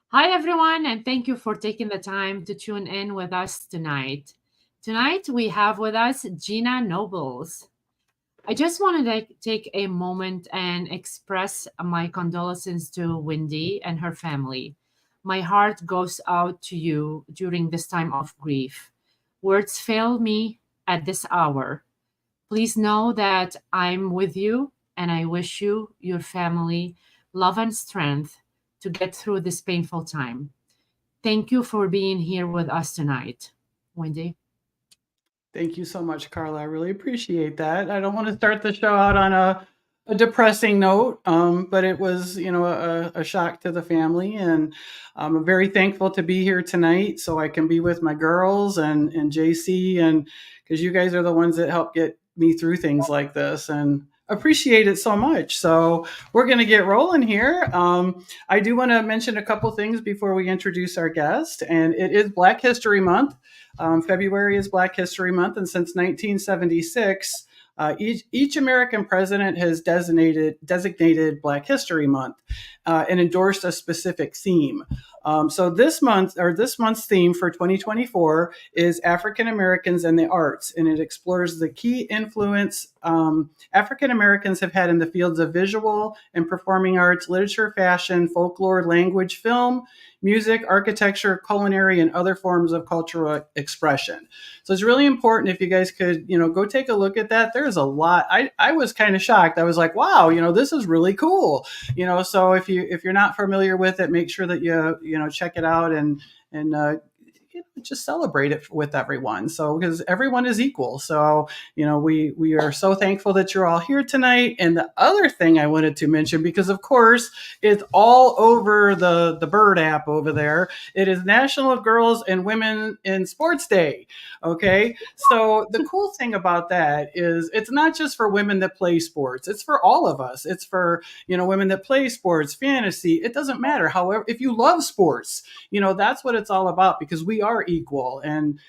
Hi, everyone, and thank you for taking the time to tune in with us tonight. Tonight, we have with us Gina Nobles. I just wanted to take a moment and express my condolences to Wendy and her family. My heart goes out to you during this time of grief. Words fail me at this hour. Please know that I'm with you and I wish you, your family, love and strength to get through this painful time. Thank you for being here with us tonight. Wendy? Thank you so much, Carla. I really appreciate that. I don't want to start the show out on a depressing note, but it was, a shock to the family, and I'm very thankful to be here tonight so I can be with my girls and JC, and because you guys are the ones that help get me through things like this, and appreciate it so much. So we're going to get rolling here. I do want to mention a couple things before we introduce our guest, and it is Black History Month. February is Black History Month, and since 1976, each American president has designated Black History Month and endorsed a specific theme. So this month's theme for 2024 is African Americans and the Arts, and it explores the key influence African Americans have had in the fields of visual and performing arts, literature, fashion, folklore, language, film, music, architecture, culinary, and other forms of cultural expression. So it's really important if you guys could, go take a look at that. There's a lot. I was kind of shocked. I was like, wow, this is really cool. So if you're not familiar with it, make sure that you check it out and just celebrate it with everyone. So because everyone is equal. So we are so thankful that you're all here tonight. And the other thing I wanted to mention, because of course it's all over the Bird app over there, it is National Girls and Women in Sports Day. Okay, so the cool thing about that is it's not just for women that play sports, it's for all of us. It's for women that play sports, fantasy, it doesn't matter. However, if you love sports, that's what it's all about, because we are equal. And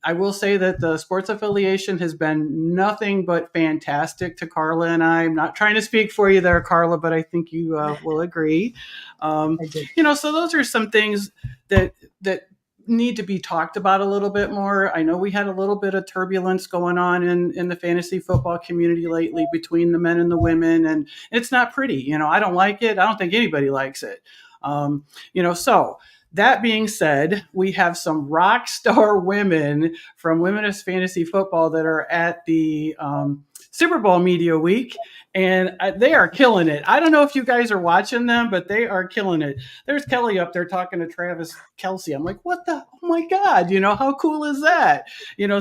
I will say that the sports affiliation has been nothing but fantastic to Carla and I. I'm not trying to speak for you there, Carla, but I think you will agree. So those are some things that need to be talked about a little bit more. I know we had a little bit of turbulence going on in the fantasy football community lately between the men and the women, and it's not pretty. I don't like it. I don't think anybody likes it. So that being said, we have some rock star women from Women's Fantasy Football that are at the Super Bowl Media Week, and they are killing it. I don't know if you guys are watching them, but they are killing it. There's Kelly up there talking to Travis Kelce. I'm like, what the? Oh my God! How cool is that?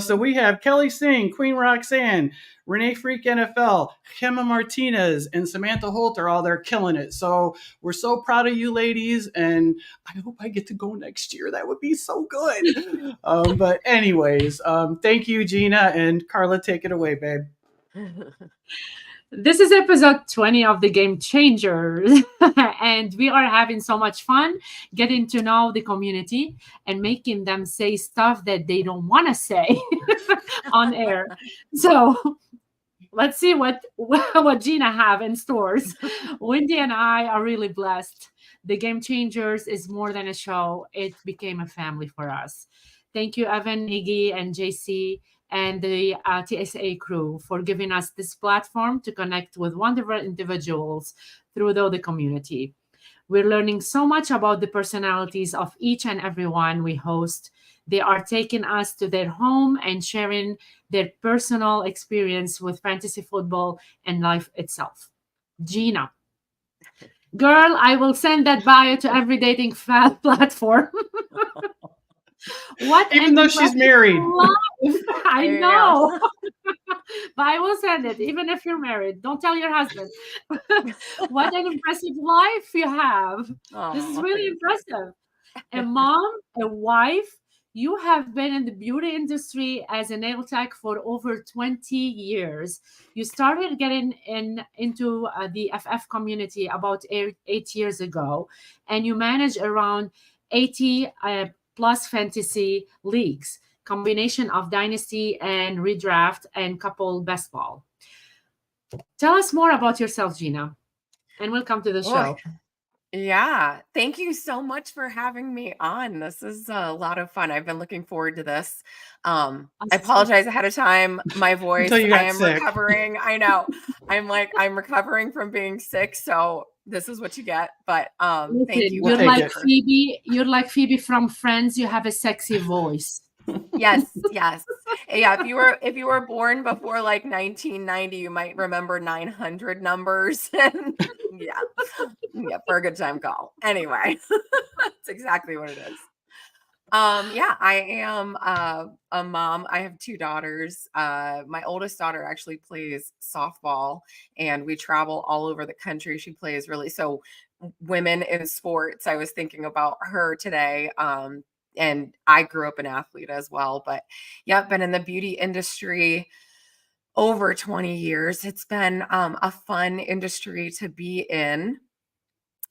So we have Kelly Singh, Queen Roxanne, Renee Freak NFL, Gemma Martinez, and Samantha Holt are all there killing it. So we're so proud of you ladies, and I hope I get to go next year. That would be so good. But anyways, thank you, Gina, and Carla, take it away, babe. This is episode 20 of the Game Changers, and we are having so much fun getting to know the community and making them say stuff that they don't want to say on air. So let's see what Gina have in stores. Wendy and I are really blessed. The Game Changers is more than a show. It became a family for us. Thank you, Evan, Iggy, and JC, and the TSA crew for giving us this platform to connect with wonderful individuals through the community. We're learning so much about the personalities of each and every one we host. They are taking us to their home and sharing their personal experience with fantasy football and life itself. Gina, girl, I will send that bio to every dating platform. What an Even though she's impressive married. life! I There you know. go. But I will send it, even if you're married. Don't tell your husband. What an impressive life you have. This is Oh, really thank you. impressive. A mom, a wife. You have been in the beauty industry as a nail tech for over 20 years. You started getting into the FF community about 8 years ago, and you manage around 80 plus fantasy leagues, combination of dynasty and redraft and couple best ball. Tell us more about yourself, Gina, and welcome to the Oh, show. Yeah. Thank you so much for having me on. This is a lot of fun. I've been looking forward to this. I Awesome. apologize ahead of time. My Until voice, you I got am sick. recovering. I know. I'm recovering from being sick, so this is what you get. But thank Listen, you We'll you're take guys like it. for Phoebe. You're like Phoebe from Friends. You have a sexy voice. yes, yes. Yeah, if you were born before like 1990, you might remember 900 numbers and yeah. Yeah, for a good time call. Anyway, that's exactly what it is. Yeah, I am a mom. I have two daughters. My oldest daughter actually plays softball, and we travel all over the country. She plays really so women in sports. I was thinking about her today. And I grew up an athlete as well, but yeah, been in the beauty industry over 20 years. It's been a fun industry to be in.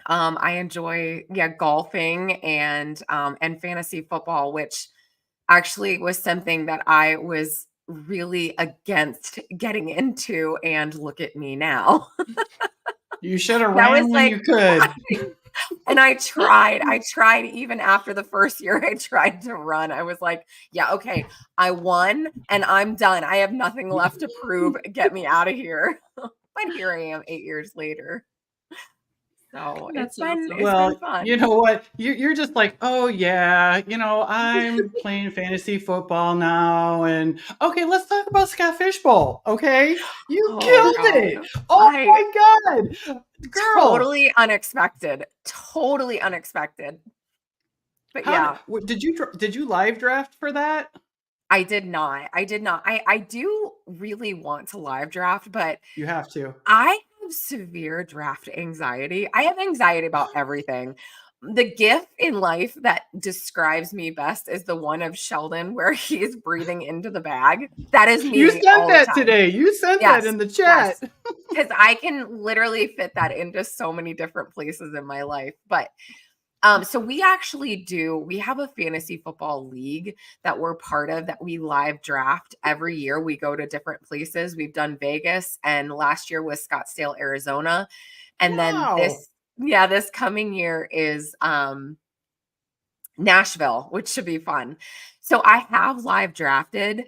I enjoy, yeah, golfing and fantasy football, which actually was something that I was really against getting into, and look at me now. You should have That was ran when like you could. and I tried even after the first year I tried to run. I was like, yeah, okay, I won and I'm done. I have nothing left to prove. Get me out of here. But here I am 8 years later. So That's it's awesome. been Well, you fun. know what? You're just like, oh yeah, I'm playing fantasy football now, and okay, let's talk about Scott Fishbowl. Okay, you Oh killed God. it. Oh I my god, girl, totally unexpected. Totally unexpected. But how yeah, did you live draft for that? I did not. I did not. I do really want to live draft, but You have to. I have severe draft anxiety. I have anxiety about everything. The gif in life that describes me best is the one of Sheldon where he is breathing into the bag. That is You me sent all the that time. today. You sent that Yes. in the Yes. chat. Because I can literally fit that into so many different places in my life. But so we have a fantasy football league that we're part of that we live draft every year. We go to different places. We've done Vegas and last year was Scottsdale, Arizona. And then Wow. this coming year is Nashville, which should be fun. So I have live drafted,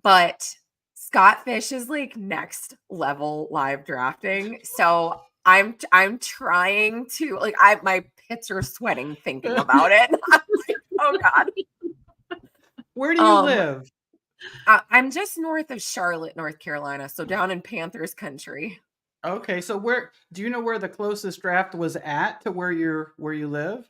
but Scott Fish is like next level live drafting. So I'm trying to like I my pits are sweating thinking about it. I'm like, oh God. Where do you Um live? I'm just north of Charlotte, North Carolina, so down in Panthers country. Okay, so where do you know where the closest draft was at to where you live?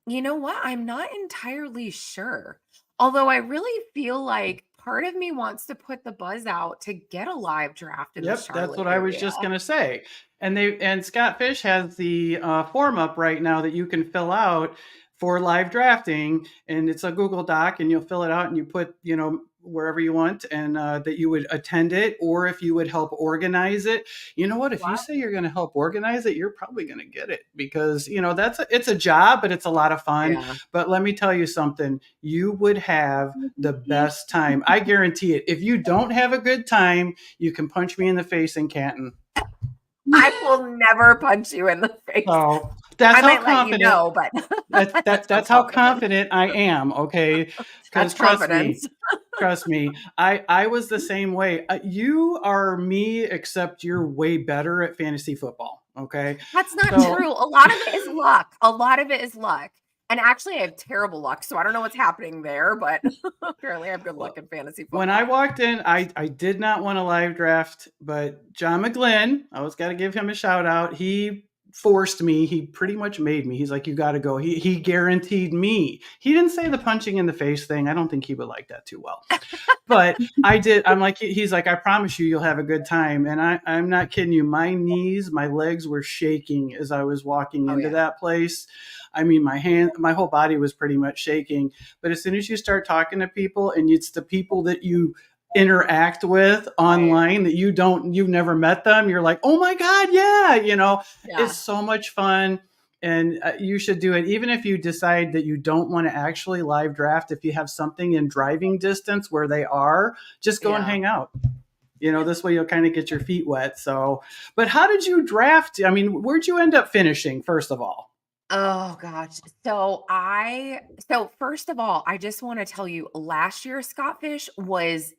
You know what? I'm not entirely sure. Although I really feel like part of me wants to put the buzz out to get a live draft in the Yep, that's Charlotte what I was area. just gonna say. And Scott Fish has the form up right now that you can fill out for live drafting, and it's a Google Doc, and you'll fill it out and you put wherever you want, and that you would attend it, or if you would help organize it. You know what? If you Wow. say you're going to help organize it, you're probably going to get it because it's a job, but it's a lot of fun. Yeah. But let me tell you something: you would have the best time. I guarantee it. If you don't have a good time, you can punch me in the face in Canton. I will never punch you in the face. So that's I how might let you confident know, but that that's no that's how compliment. confident I am. Okay, That's because confidence. trust me, I was the same way. You are me, except you're way better at fantasy football. Okay, That's not so true. A lot of it is luck. A lot of it is luck. And actually, I have terrible luck, so I don't know what's happening there, but apparently I have good luck in fantasy when I football. walked in, I did not want a live draft, but John McGlynn, I always got to give him a shout out. He forced me. He pretty much made me. He's like, you got to go. He guaranteed me. He didn't say the punching in the face thing. I don't think he would like that too well. But I did. I'm like, he's like, I promise you, you'll have a good time. And I'm not kidding you. My knees, my legs were shaking as I was walking Oh into yeah. that place. I mean, my whole body was pretty much shaking. But as soon as you start talking to people, and it's the people that you interact with Right. online that you've never met them, you're like, oh my god, yeah, it's Yeah. so much fun. And you should do it even if you decide that you don't want to actually live draft. If you have something in driving distance where they are, just go and Yeah. hang out. This way you'll kind of get your feet wet. So, but how did you draft? I mean, where'd you end up finishing, first of all? Oh gosh. So first of all, I just want to tell you last year's Scott Fish was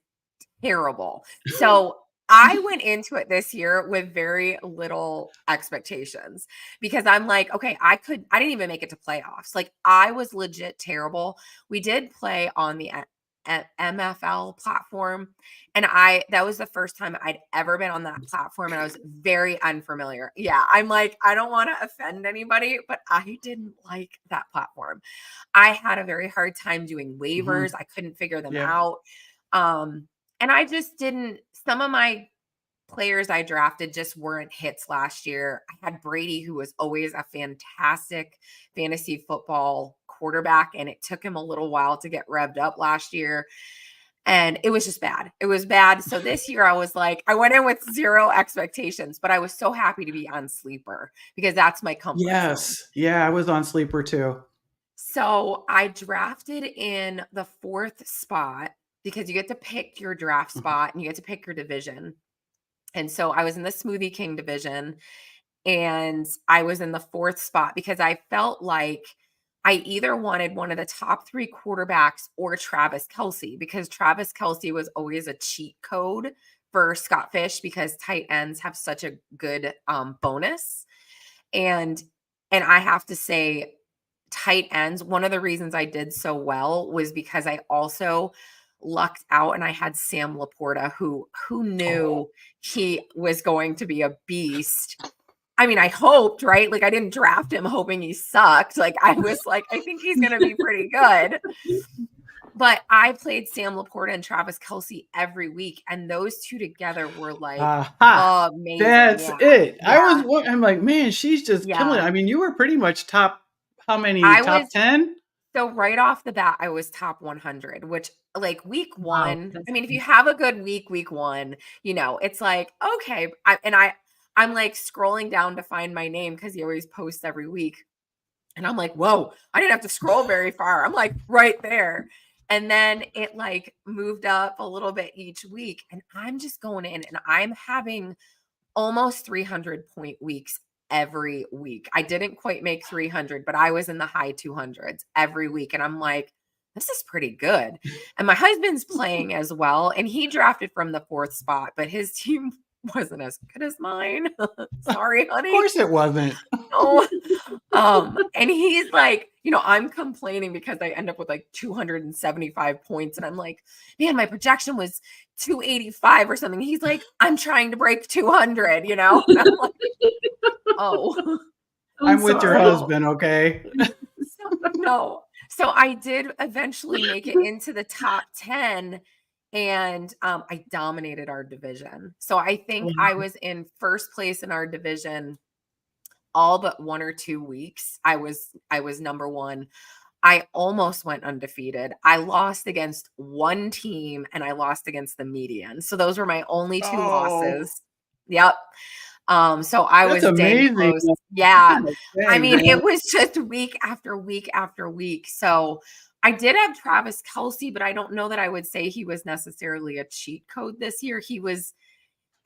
terrible. So I went into it this year with very little expectations because I'm like, okay, I didn't even make it to playoffs. Like I was legit terrible. We did play on the MFL platform, and that was the first time I'd ever been on that platform, and I was very unfamiliar. Yeah, I'm like, I don't want to offend anybody, but I didn't like that platform. I had a very hard time doing Hmm. waivers. I couldn't figure them Yeah. out. And I just didn't, some of my players I drafted just weren't hits last year. I had Brady, who was always a fantastic fantasy football quarterback, and it took him a little while to get revved up last year. And it was just bad. It was bad. So this year I was like, I went in with zero expectations, but I was so happy to be on Sleeper because that's my comfort zone. Yes. Yeah, I was on Sleeper too. So I drafted in the 4th spot because you get to pick your draft Mhm. spot and you get to pick your division. And so I was in the Smoothie King division, and I was in the 4th spot because I felt like I either wanted one of the top 3 quarterbacks or Travis Kelce, because Travis Kelce was always a cheat code for Scott Fish because tight ends have such a good bonus. And I have to say, tight ends, one of the reasons I did so well was because I also lucked out and I had Sam Laporta, who Oh, knew he was going to be a beast. I mean, I hoped, right? Like I didn't draft him hoping he sucked. Like I was like, I think he's going to be pretty good. But I played Sam Laporta and Travis Kelce every week, and those two together were like aha. amazing. That's Yeah. it. Yeah. I'm like, man, she's just killing it. Yeah. I mean, you were pretty much top, how many? I Top was 10? So right off the bat, I was top 100, which like week Wow, one, that's I mean, if you have a good week one, it's like, okay. I'm like scrolling down to find my name because he always posts every week. And I'm like, whoa, I didn't have to scroll very far. I'm like right there. And then it like moved up a little bit each week. And I'm just going in and I'm having almost 300-point weeks every week. I didn't quite make 300, but I was in the high 200s every week. And I'm like, this is pretty good. And my husband's playing as well. And he drafted from the 4th spot, but his team wasn't as good as mine. Sorry, Of honey. course it wasn't. No. And he's like, I'm complaining because I end up with like 275 points. And I'm like, man, my projection was 285 or something. He's like, I'm trying to break 200, And I'm like, oh, I'm I'm with your sorry. so, husband, okay? no. So I did eventually make it into the top 10, and I dominated our division. So I think I Wow. was in first place in our division all but 1 or 2 weeks. I was number 1. I almost went undefeated. I lost against one team and I lost against the median. So those were my only 2 Oh, losses. Yep. So I that's was dang amazing. close. Yeah. Gosh I dang, mean, man. it was just week after week after week. So I did have Travis Kelce, but I don't know that I would say he was necessarily a cheat code this year.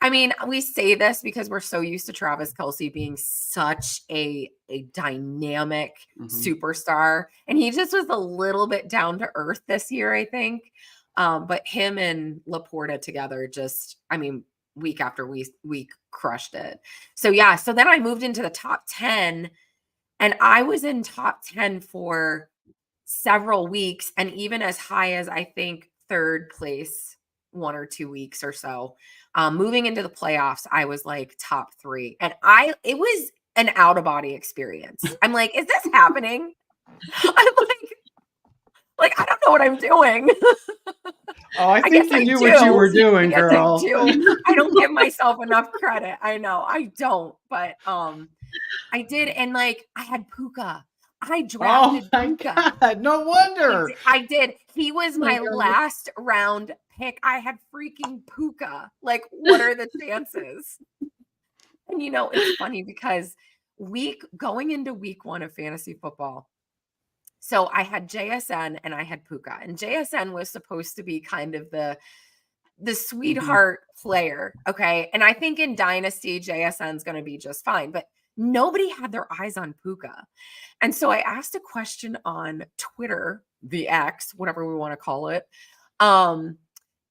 I mean, we say this because we're so used to Travis Kelce being such a dynamic Mhm. superstar, and he just was a little bit down to earth this year, I think. But him and Laporta together just, I mean, week after week crushed it. So yeah, so then I moved into the top 10, and I was in top 10 for several weeks, and even as high as I think 3rd place 1 or 2 weeks or so. Moving into the playoffs, I was like top 3, and it was an out of body experience. I'm like, is this happening? I'm like I don't know what I'm doing. Oh, I I guess think you I knew what you do. were I doing, guess I girl. do. I don't give myself enough credit. I know I don't, but I did, and like I had Puka. I Oh drafted my Puka. god, no wonder. I did. He was Oh my my God. last round pick. I had freaking Puka. Like, what are the chances? And it's funny because going into week 1 of fantasy football. So I had JSN and I had Puka. And JSN was supposed to be kind of the sweetheart player. Okay. And I think in Dynasty, JSN is going to be just fine, but nobody had their eyes on Puka. And so I asked a question on Twitter, the X, whatever we want to call it.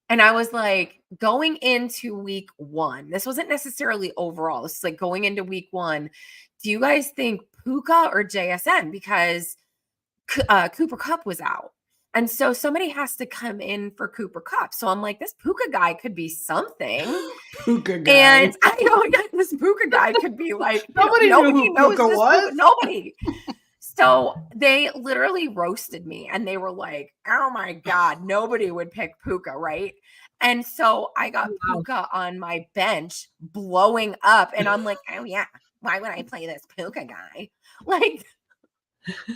And I was like, going into week 1, this wasn't necessarily overall. This is like going into week 1. Do you guys think Puka or JSN? Because Cooper Kupp was out. And so somebody has to come in for Cooper Kupp. So I'm like, this Puka guy could be something. Puka guy. And I know this Puka guy could be like, nobody knew who knows Puka this was. Puka, nobody. So they literally roasted me and they were like, oh my God, nobody would pick Puka, right? And so I got Puka on my bench blowing up. And I'm like, oh yeah, why would I play this Puka guy? Like,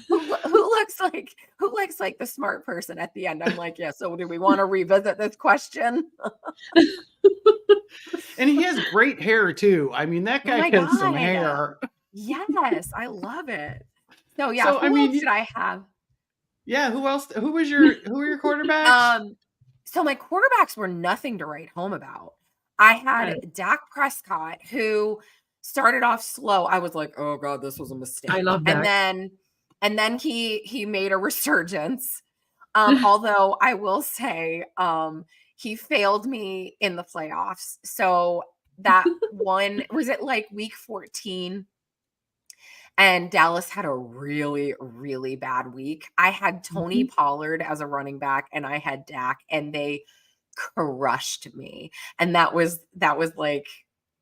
who looks like the smart person at the end? I'm like, yeah, so do we want to revisit this question? And he has great hair too. I mean, that guy has some hair. Yes, I love it. So yeah, so, who else did I have? Yeah, who else? Who were your quarterbacks? So my quarterbacks were nothing to write home about. I had Dak Prescott, who started off slow. I was like, oh God, this was a mistake. I love Dak. And then he made a resurgence. Although I will say, he failed me in the playoffs. So that one, was it like week 14? And Dallas had a really, really bad week. I had Tony Pollard as a running back and I had Dak, and they crushed me. And that was like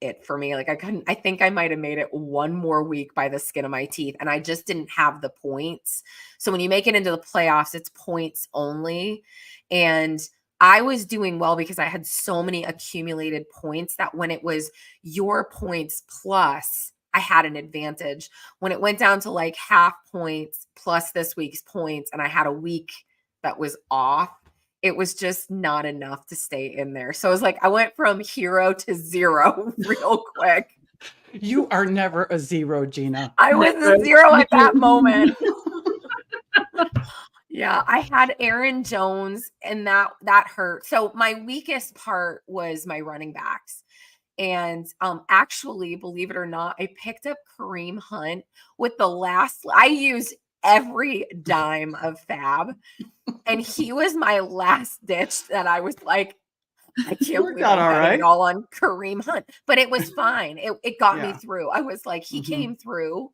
it for me. Like I think I might have made it one more week by the skin of my teeth, and I just didn't have the points. So when you make it into the playoffs, it's points only. And I was doing well because I had so many accumulated points that when it was your points plus, I had an advantage. When it went down to like half points plus this week's points, and I had a week that was off, it was just not enough to stay in there. So it was like I went from hero to zero real quick. You are never a zero, Gina. I was a zero at that moment. Yeah, I had Aaron Jones, and that hurt. So my weakest part was my running backs. And actually, believe it or not, I picked up Kareem Hunt with I used every dime of Fab. And he was my last ditch that I was like, I can't believe I'm betting it all on Kareem Hunt. But it was fine. It got me through. I was like, he came through.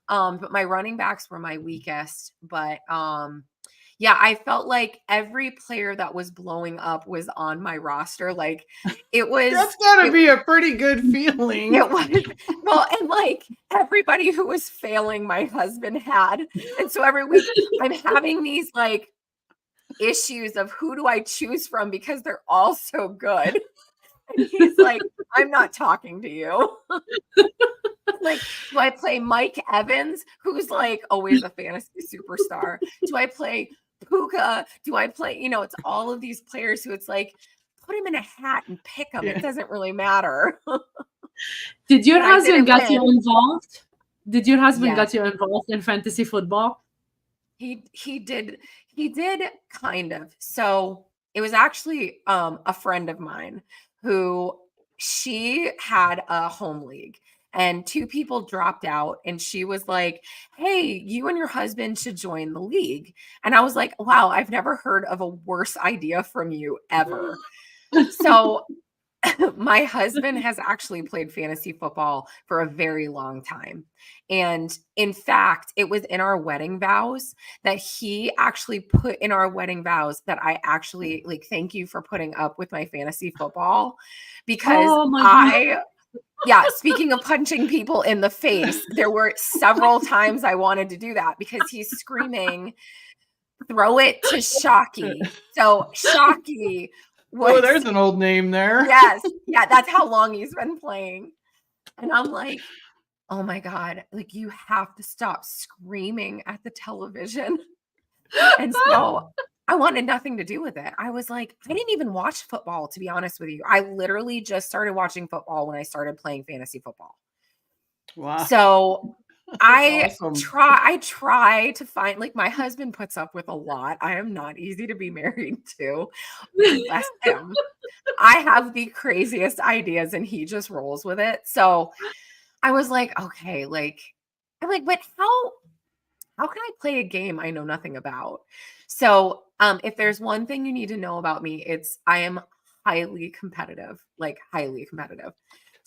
But my running backs were my weakest. But yeah, I felt like every player that was blowing up was on my roster. Like it was. That's gotta be a pretty good feeling. It was. Well, and like everybody who was failing, my husband had. And so every week I'm having these like issues of who do I choose from because they're all so good. And he's like, I'm not talking to you. Like, do I play Mike Evans, who's like always a fantasy superstar? Do I play Puka? Do I play, it's all of these players who it's like, put him in a hat and pick him. It doesn't really matter. Did your husband get you involved? Did your husband get you involved in fantasy football? He did kind of. So it was actually a friend of mine who she had a home league. And 2 people dropped out, and she was like, hey, you and your husband should join the league. And I was like, wow, I've never heard of a worse idea from you ever. So my husband has actually played fantasy football for a very long time. And in fact, it was in our wedding vows that he actually put in our wedding vows that I actually like, thank you for putting up with my fantasy football, because yeah, speaking of punching people in the face, there were several times I wanted to do that because he's screaming, throw it to Shockey. So Shockey was... Oh, there's an old name there. Yes. Yeah, that's how long he's been playing. And I'm like, oh my God, like you have to stop screaming at the television. And so I wanted nothing to do with it. I was like, I didn't even watch football, to be honest with you. I literally just started watching football when I started playing fantasy football. Wow. So That's awesome. I try to find, like, my husband puts up with a lot. I am not easy to be married to. Bless him. I have the craziest ideas and he just rolls with it. So I was like, okay, like, I'm like, but how can I play a game I know nothing about? So if there's one thing you need to know about me, it's I am highly competitive, like highly competitive.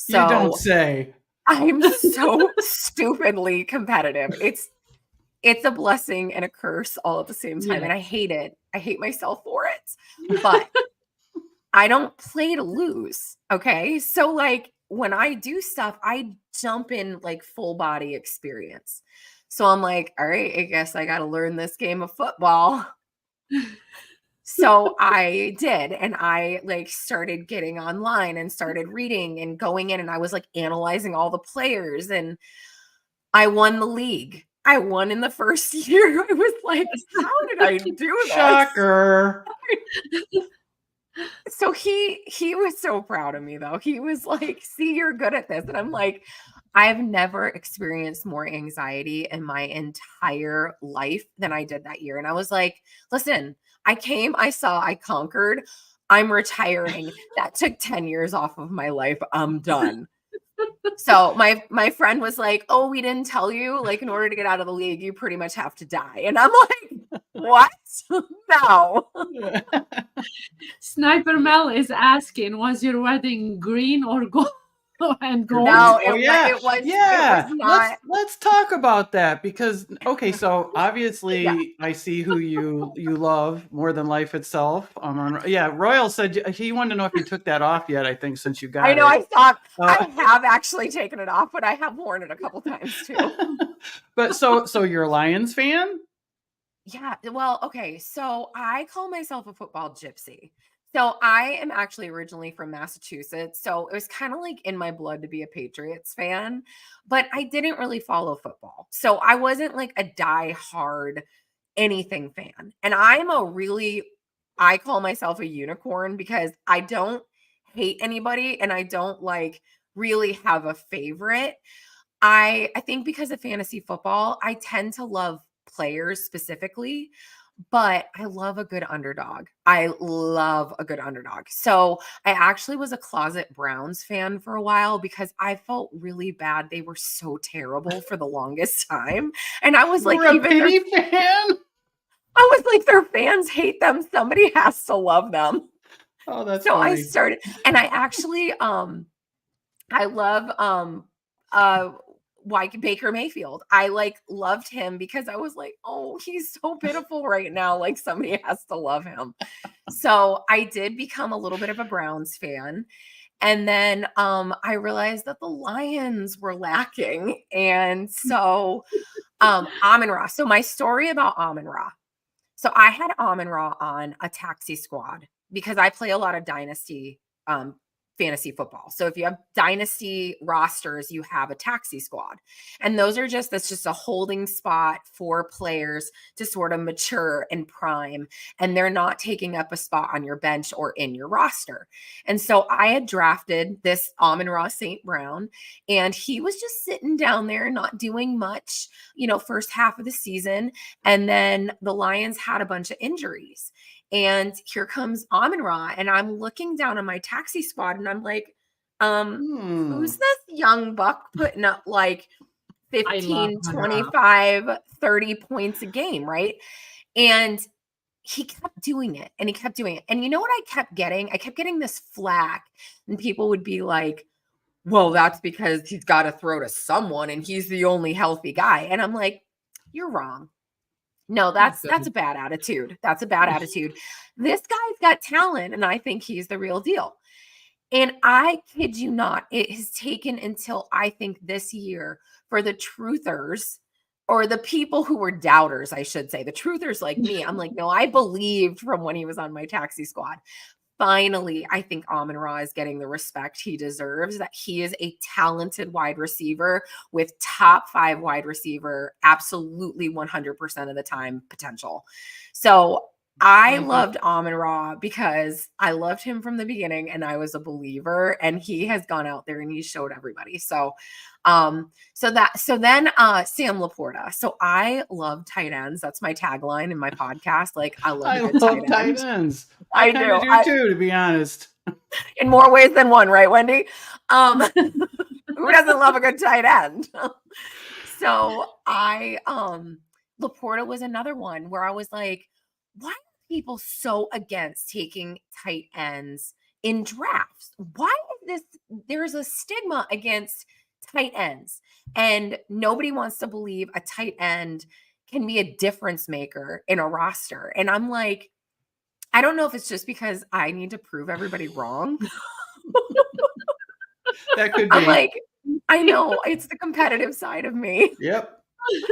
You don't So say. I'm so stupidly competitive. It's a blessing and a curse all at the same time. And Yeah. I hate it. I hate myself for it. But I don't play to lose. Okay. So, like, when I do stuff, I jump in like full body experience. So I'm like, all right, I guess I got to learn this game of football. So I did. And I like started getting online and started reading and going in. And I was like analyzing all the players. And I won the league. I won in the first year. I was like, how did I do this? Shocker. So he was so proud of me though. He was like, "See, you're good at this." And I'm like, I've never experienced more anxiety in my entire life than I did that year. And I was like, "Listen, I came, I saw, I conquered. I'm retiring. That took 10 years off of my life. I'm done." So my friend was like, "Oh, we didn't tell you, like in order to get out of the league, you pretty much have to die." And I'm like, "What?" No. Sniper Mel is asking, was your wedding green or gold and gold? No, Oh yeah. it was Yeah. Let's not. let's talk about that because okay, so Yeah. obviously I see who you love more than life itself. Yeah, Royal said he wanted to know if you took that off yet, I think, since you I got know it. I saw Uh, I have actually taken it off, but I have worn it a couple times too. but so you're a Lions fan? Yeah, well, okay, so I call myself a football gypsy. So I am actually originally from Massachusetts, so it was kind of like in my blood to be a Patriots fan, but I didn't really follow football. So I wasn't like a die-hard anything fan. And I call myself a unicorn because I don't hate anybody and I don't like really have a favorite. I think because of fantasy football, I tend to love players specifically, but I love a good underdog. I love a good underdog. So I actually was a closet Browns fan for a while because I felt really bad. They were so terrible for the longest time. And I was You like, were a pity fan? their fans hate them. Somebody has to love them. Oh, that's So I funny. started, and I actually, I love uh like Baker Mayfield. I like loved him because I was like, oh, he's so pitiful right now. Like somebody has to love him. So I did become a little bit of a Browns fan. And then I realized that the Lions were lacking. And so Amon Ra. So my story about Amon Ra. So I had Amon Ra on a taxi squad because I play a lot of dynasty fantasy football. So if you have dynasty rosters, you have a taxi squad. And those are that's just a holding spot for players to sort of mature and prime. And they're not taking up a spot on your bench or in your roster. And so I had drafted this Amon-Ra St. Brown, and he was just sitting down there, not doing much, first half of the season. And then the Lions had a bunch of injuries. And here comes Amon-Ra, and I'm looking down on my taxi squad, and I'm like, who's this young buck putting up like I love 15, Amon-Ra. 25, 30 points a game, right? And he kept doing it, and he kept doing it. And you know what I kept getting? I kept getting this flack, and people would be like, well, that's because he's got to throw to someone, and he's the only healthy guy. And I'm like, you're wrong. No, that's a bad attitude. That's a bad attitude. This guy's got talent, and I think he's the real deal. And I kid you not, it has taken until I think this year for the truthers or the people who were doubters, I should say, the truthers like me. I'm like, no, I believed from when he was on my taxi squad. Finally, I think Amon-Ra is getting the respect he deserves, that he is a talented wide receiver with top 5 wide receiver, absolutely 100% of the time potential. So I Thank you. loved Amon Ra because I loved him from the beginning and I was a believer, and he has gone out there and he showed everybody. So then Sam Laporta. So I love tight ends. That's my tagline in my podcast. Like, I love a I good tight love tight end. ends. I I kind of do. do too, to be honest. In more ways than one, right, Wendi? Who doesn't love a good tight end? So Laporta was another one where I was like, why are people so against taking tight ends in drafts? Why is there's a stigma against tight ends, and nobody wants to believe a tight end can be a difference maker in a roster. And I'm like, I don't know if it's just because I need to prove everybody wrong. That could I'm be. like, I know it's the competitive side of me. Yep.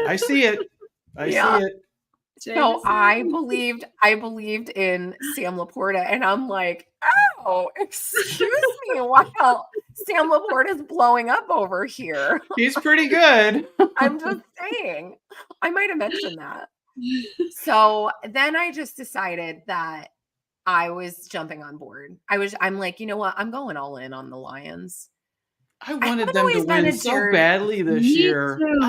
I see it. I see Yeah. it. So I Jameson. believed in Sam Laporta, and I'm like, oh, excuse me, wow, Sam Laporta's blowing up over here. He's pretty good. I'm just saying. I might have mentioned that. So then I just decided that I was jumping on board. I'm like, you know what? I'm going all in on the Lions. I I wanted haven't them to always been win a so Jer badly this Me year. too. Who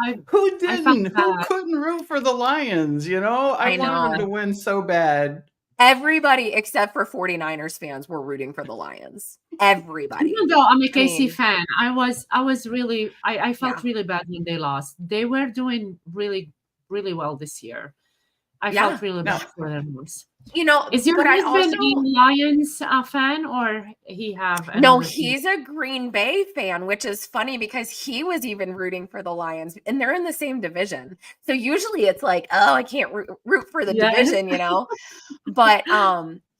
I felt didn't? Who bad. couldn't root for the Lions? You know, I I wanted them to know. win so bad. Everybody except for 49ers fans were rooting for the Lions. Everybody. Even though I'm a I KC mean, fan, I was really I yeah. felt really bad when they lost. They were doing really well this year. I Yeah. felt really Now, bad for them. You know, Is your but I husband also a Lions fan, or he have no, another team? he's a Green Bay fan, which is funny because he was even rooting for the Lions, and they're in the same division. So usually it's like, oh, I can't root for the Yes. division, you know. But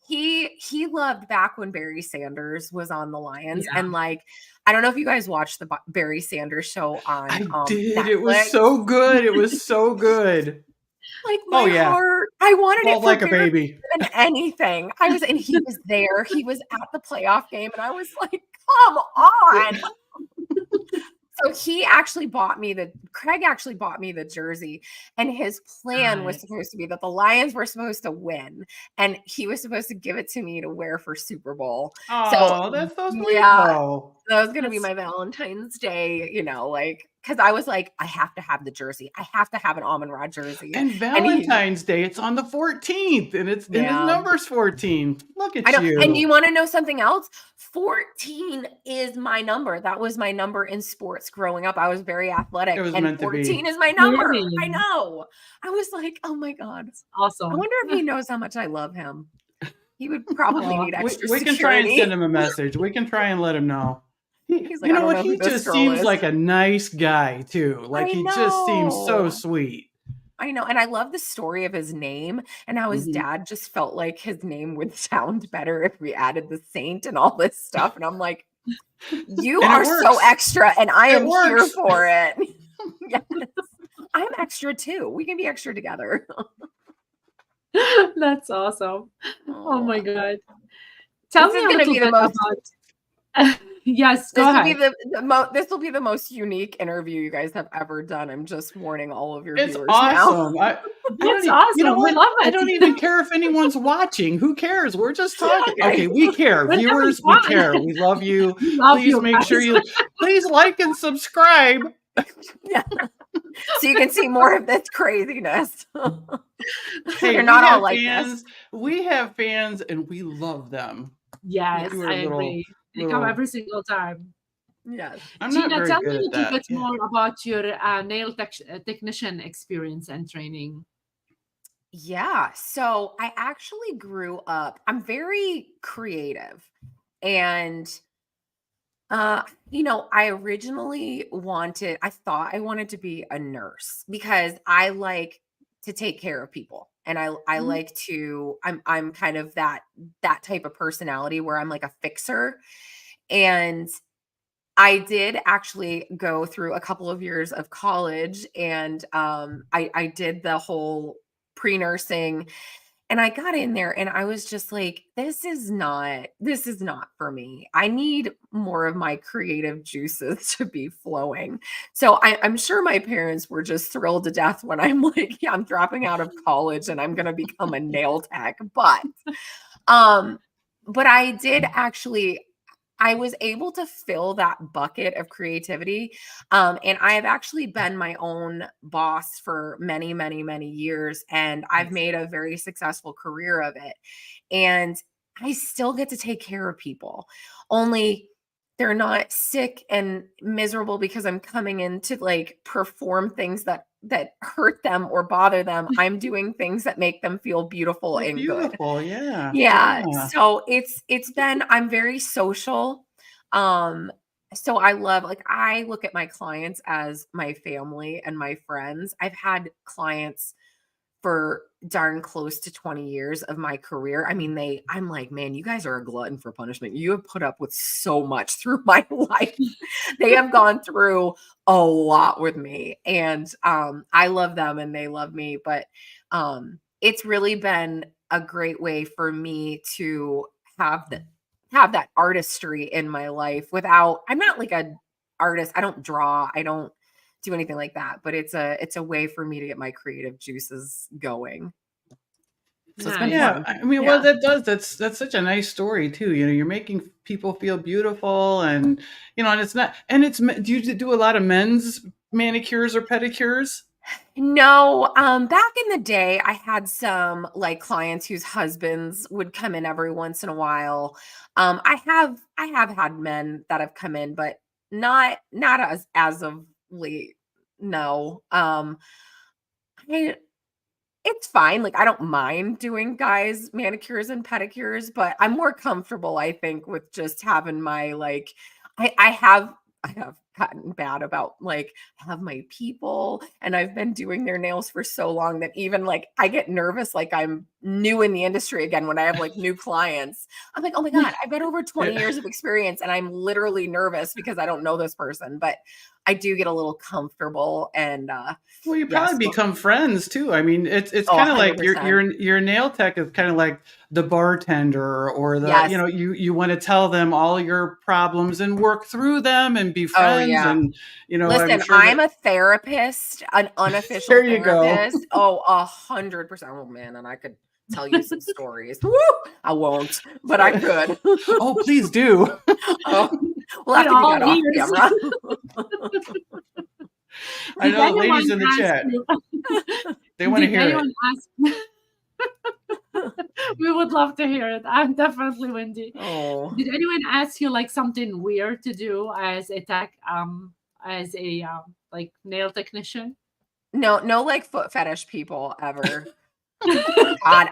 he loved back when Barry Sanders was on the Lions, Yeah. and like, I don't know if you guys watched the Barry Sanders show on I did. It was Netflix. so good. It was so good. Like, Oh my yeah, heart, I wanted it bald for like a Barry baby. more than anything. And he was there. He was at the playoff game, and I was like, come on. So Craig actually bought me the jersey, and his plan was Nice. supposed to be that the Lions were supposed to win, and he was supposed to give it to me to wear for Super Bowl. So Oh, that's so sweet, yeah, though. that was gonna be That's my Valentine's Day, like, because I was like, I have to have the jersey. I have to have an Almond Rod jersey. And And he's Valentine's Day, it's on the 14th, and his yeah. number's 14. Look I at know. And you. you want to know something else? 14 is my number. That was my number in sports growing up. I was very It athletic, was and meant to 14 be. is my number. I kidding. know. I was like, oh my God. I Awesome. wonder if he knows how much I love him. He would probably Aw. need We extra we can try and send security. him a message. We can try and let him know. He's like, You I know don't what? know who He this just girl seems is. like a nice guy too. Like I he just seems so know. sweet. I know. And I love the story of his name and how his Mhm. dad just felt like his name would sound better if we added the saint and all this stuff. And I'm like, you And it are so works. extra, and I It am here works. for it. Yes. I'm extra too. We can be extra together. That's awesome. Oh Oh, my God. Tell this me is a going to little be the bit most about. Yes, go this will be ahead. this will be the most unique interview you guys have ever done. I'm just warning all of your It's viewers now. awesome. I don't That's you know awesome. We what? love I it. don't even care if anyone's watching. Who cares? We're just talking. Okay. Okay, we care. We're having Viewers, we fun. care. We love you. We love Please you make sure guys. you please like and subscribe. Yeah. So you can see more of this craziness. Hey, They're we not all have like this. fans. We have fans and we love them. Yes, You are I a agree. They come little every single time. Yes. I'm not Gina, very tell me good a at little that. bit Yeah. more about your technician experience and training. Yeah. So I actually grew up, I'm very creative. And I originally I thought I wanted to be a nurse because I like to take care of people. And I Mhm. like to I'm kind of that type of personality where I'm like a fixer. And I did actually go through a couple of years of college, and I did the whole pre-nursing, And I got in there and I was just like, this is not for me. I need more of my creative juices to be flowing. So I'm sure my parents were just thrilled to death when I'm like, yeah, I'm dropping out of college and I'm gonna become a nail tech. Um, but I did actually, I was able to fill that bucket of creativity. And I have actually been my own boss for many, many, many years. And I've Nice. made a very successful career of it. And I still get to take care of people, only they're not sick and miserable because I'm coming in to like perform things that hurt them or bother them. I'm doing things that make them feel beautiful Oh, and good. beautiful. Yeah. Yeah, Yeah. so it's been, I'm very social. Um, so I love, like, I look at my clients as my family and my friends. I've had clients for darn close to 20 years of my career. I mean, I'm like, man, you guys are a glutton for punishment. You have put up with so much through my life. They have gone through a lot with me. And I love them and they love me. But it's really been a great way for me to have that artistry in my life without, I'm not like a artist. I don't draw. I don't do anything like that, but it's a way for me to get my creative juices going. So it's been Nice. Yeah, fun. I mean, well, Yeah. that's such a nice story too. You know, you're making people feel beautiful, and and it's not, and do you do a lot of men's manicures or pedicures? No, back in the day, I had some like clients whose husbands would come in every once in a while. I have had men that have come in, but not as of late. No. I It's fine. Like, I don't mind doing guys manicures and pedicures, but I'm more comfortable, I think, with just having my like I have gotten bad about like have my people, and I've been doing their nails for so long that even like I get nervous like I'm new in the industry again when I have like new clients. I'm like, "Oh my god, I've got over 20 Yeah. years of experience and I'm literally nervous because I don't know this person." But I do get a little comfortable and Well, you yes, probably become friends too. I mean, it's oh, kind of like your 100%. your nail tech is kind of like the bartender or the Yes. you want to tell them all your problems and work through them and be Oh, friends, yeah. and I'm Listen, sure that I'm a therapist, an unofficial there you go. therapist. Oh, 100%. Oh, man, and I could tell you some stories. Woo! I won't, but I could. Oh, please do. Oh, we'll have We're to do all that off ears. camera. I Did know the anyone ladies in the ask chat, you? they want to Did hear it. anyone ask? We would love to hear it. I'm definitely Wendy. Oh, Did anyone ask you like something weird to do as a like nail technician? no, no, like foot fetish people ever. God.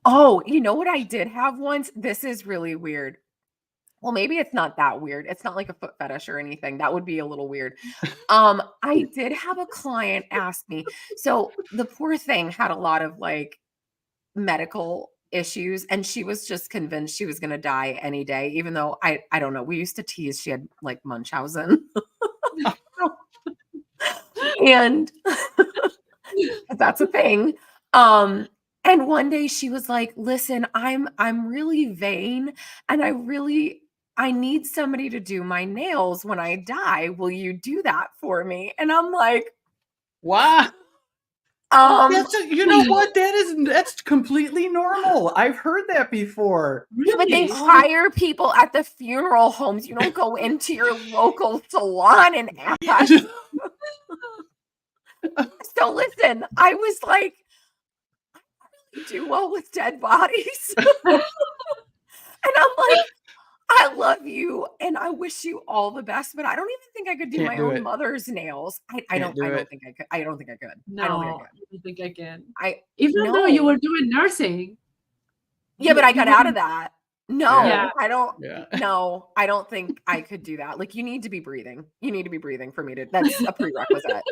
Oh, you know what I did have once? This is really weird. Well, maybe it's not that weird. It's not like a foot fetish or anything. That would be a little weird. I did have a client ask me. So the poor thing had a lot of like medical issues, and she was just convinced she was going to die any day, even though I don't know. We used to tease she had like Munchausen. And that's a thing. Um, and one day she was like, "Listen, I'm really vain and I need somebody to do my nails when I die. Will you do that for me?" And I'm like, Wow. um, You know what? That's completely normal. I've heard that before. yeah, but they Really? Oh, hire people at the funeral homes. You don't go into your local salon and ask. So listen, I was like, "You do well with dead bodies." And I'm like, I love you and I wish you all the best, but I don't even think I could do can't my do own it. mother nails. I Can't don't I do don't it. think I could. I don't think I could. I don't think I No, could. I don't think I can. I Even though you No. were doing nursing, Yeah, but I you got out of wouldn't. that. Yeah. No, I don't. Yeah. No, I don't think I could do that. Like you need to be breathing. You need to be breathing for me to, that's a prerequisite.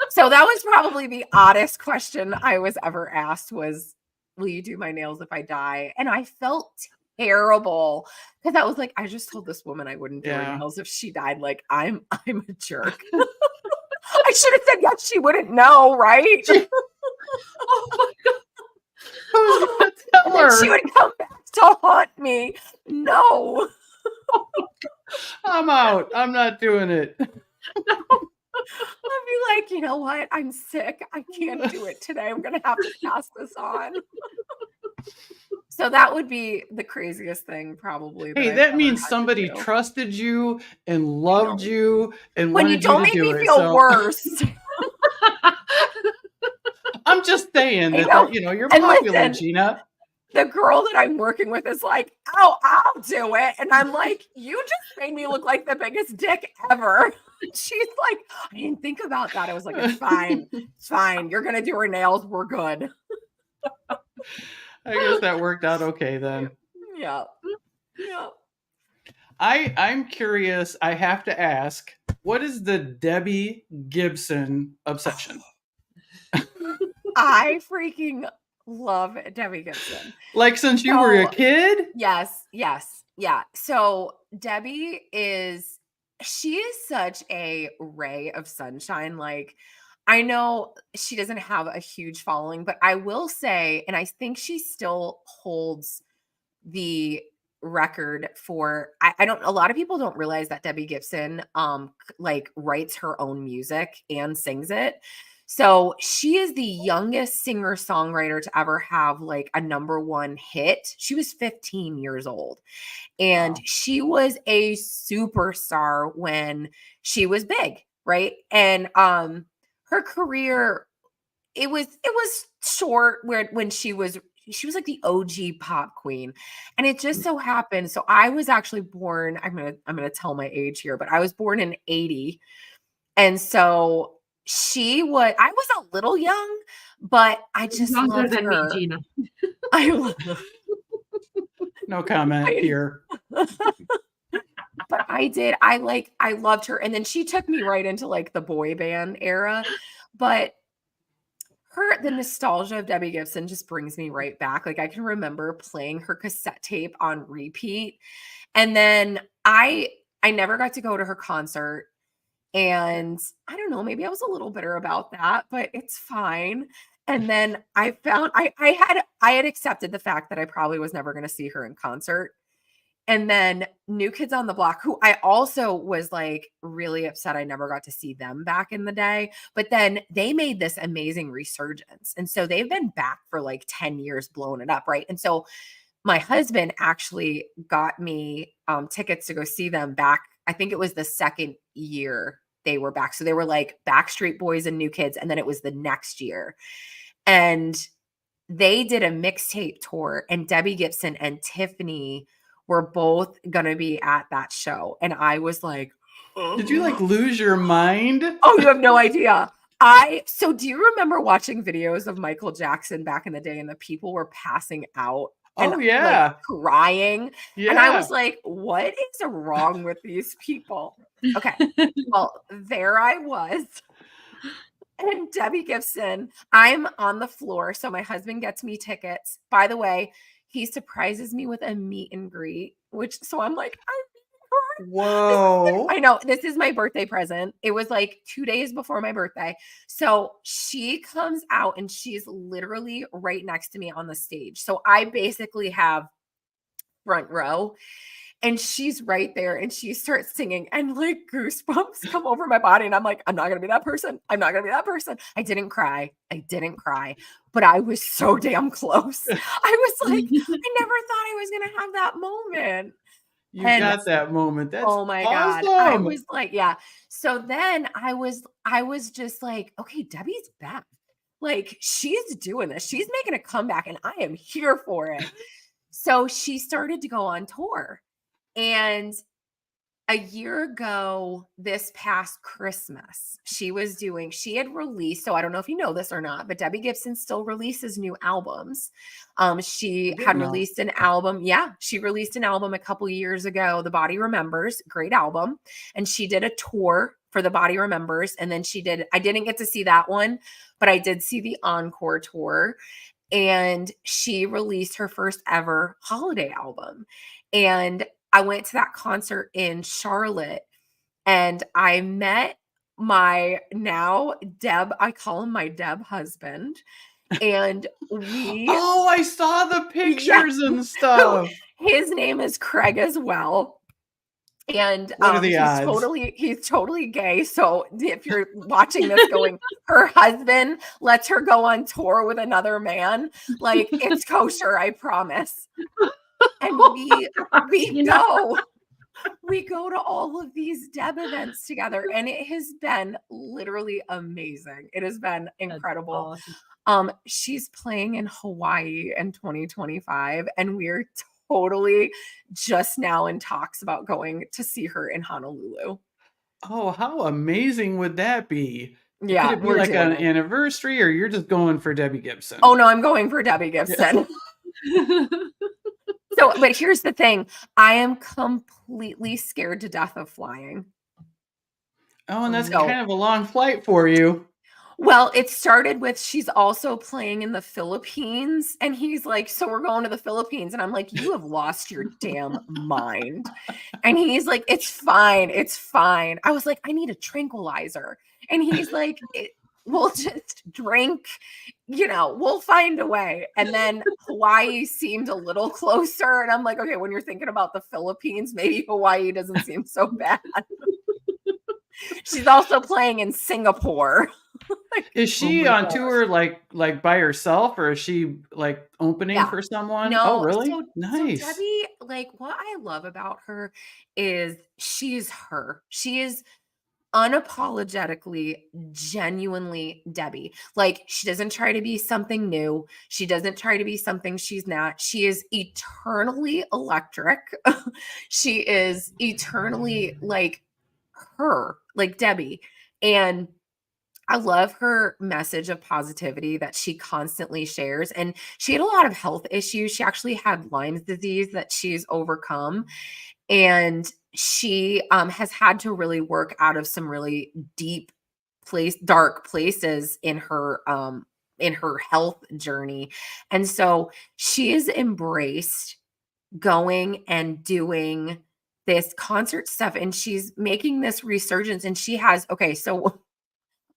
So that was probably the oddest question I was ever asked was, "Will you do my nails if I die?" And I felt terrible because I was like, I just told this woman I wouldn't do her Yeah. nails if she died. Like I'm a jerk. I should have said yes, she wouldn't know, right? Oh Who's gonna tell And then she her? would come back to haunt me. No. I'm out. I'm not doing it. I'd be like, you know what? I'm sick. I can't do it today. I'm going to have to pass this on. So that would be the craziest thing probably that Hey, I've that ever means had to somebody do. trusted you and I loved know. you and When you wanted you don't to make do me it. feel So worse. I'm just saying I that, know. you're And popular, listen, Gina. the girl that I'm working with is like, oh, I'll do it. And I'm like, you just made me look like the biggest dick ever. She's like, I didn't think about that. I was like, it's fine. It's fine. You're going to do her nails. We're good. I guess that worked out okay then. Yeah. Yeah. I'm curious. I have to ask, what is the Debbie Gibson obsession? I freaking love Debbie Gibson. Like since you were a So, kid? yes, yes, yeah. So she is such a ray of sunshine. Like, I know she doesn't have a huge following, but I will say, and I think she still holds the record for I don't a lot of people don't realize that Debbie Gibson like writes her own music and sings it. So she is the youngest singer-songwriter to ever have like a number one hit. She was 15 years old and Wow. she was a superstar when she was big, right? And her career it was short where when she was like the OG pop queen. And it just so happened. So I was actually born, I'm gonna tell my age here, but I was born in 80. And so I was a little young, but I just Younger loved than me, her. Gina. I love No comment I, here. but I loved her. And then she took me right into like the boy band era. But the nostalgia of Debbie Gibson just brings me right back. Like I can remember playing her cassette tape on repeat. And then I never got to go to her concert. And I don't know, maybe I was a little bitter about that, but it's fine. And then I found I had accepted the fact that I probably was never going to see her in concert. And then New Kids on the Block, who I also was like really upset I never got to see them back in the day. But then they made this amazing resurgence. And so they've been back for like 10 years, blowing it up. Right. And so my husband actually got me tickets to go see them back. I think it was the second year they were back. So they were like Backstreet Boys and New Kids. And then it was the next year. And they did a mixtape tour, and Debbie Gibson and Tiffany were both going to be at that show. And I was like, Did you like oh, lose your mind? you have no idea. So do you remember watching videos of Michael Jackson back in the day and the people were passing out and Oh like yeah. crying? And I was Yeah. like, what is wrong with these people? Okay. Well, there I was. And Debbie Gibson, I'm on the floor. So my husband gets me tickets. By the way, he surprises me with a meet and greet, so I'm like, Whoa. I know this is my birthday present. It was like 2 days before my birthday. So she comes out and she's literally right next to me on the stage. So I basically have front row. And she's right there and she starts singing and like goosebumps come over my body. And I'm like, I'm not going to be that person. I'm not going to be that person. I didn't cry. But I was so damn close. I was like, I never thought I was going to have that moment. You And got that moment. That's oh my God, I awesome. was like, yeah. So then I was just like, okay, Debbie's back. Like she's doing this. She's making a comeback and I am here for it. So she started to go on tour. And a year ago, this past Christmas, she had released, so I don't know if you know this or not, but Debbie Gibson still releases new albums. I She had didn't know. released an album. Yeah, she released an album a couple years ago, The Body Remembers, great album. And she did a tour for The Body Remembers. And then I didn't get to see that one, but I did see the encore tour. And she released her first ever holiday album. And I went to that concert in Charlotte and I met my now Deb, I call him my Deb husband. And we Oh, I saw the pictures and stuff. his name is Craig as well. And What are the odds? he's totally gay. So if you're watching this going, her husband lets her go on tour with another man, like it's kosher, I promise. And we go to all of these Deb events together, and it has been literally amazing. It has been incredible. Awesome. She's playing in Hawaii in 2025, and we're totally just now in talks about going to see her in Honolulu. Oh, how amazing would that be? Yeah, Could it be like an anniversary, or you're just going for Debbie Gibson? Oh no, I'm going for Debbie Gibson. So, but here's the thing. I am completely scared to death of flying. Oh, and that's kind of a long flight for you. Well, it started with she's also playing in the Philippines. And he's like, so we're going to the Philippines. And I'm like, you have lost your damn mind. And he's like, it's fine. It's fine. I was like, I need a tranquilizer. And he's like, we'll just drink, we'll find a way. And then Hawaii seemed a little closer. And I'm like, okay, when you're thinking about the Philippines, maybe Hawaii doesn't seem so bad. She's also playing in Singapore. Is she on tour like by herself, or is she like opening for someone? No, oh, really? So, nice. So Debbie, like what I love about her is she's her. She is unapologetically, genuinely Debbie. Like she doesn't try to be something new. She doesn't try to be something she's not. She is eternally electric. She is eternally like her, like Debbie. And I love her message of positivity that she constantly shares. And she had a lot of health issues. She actually had Lyme's disease that she's overcome. And she has had to really work out of some really dark places in her health journey. And so she has embraced going and doing this concert stuff, and she's making this resurgence. And she has, so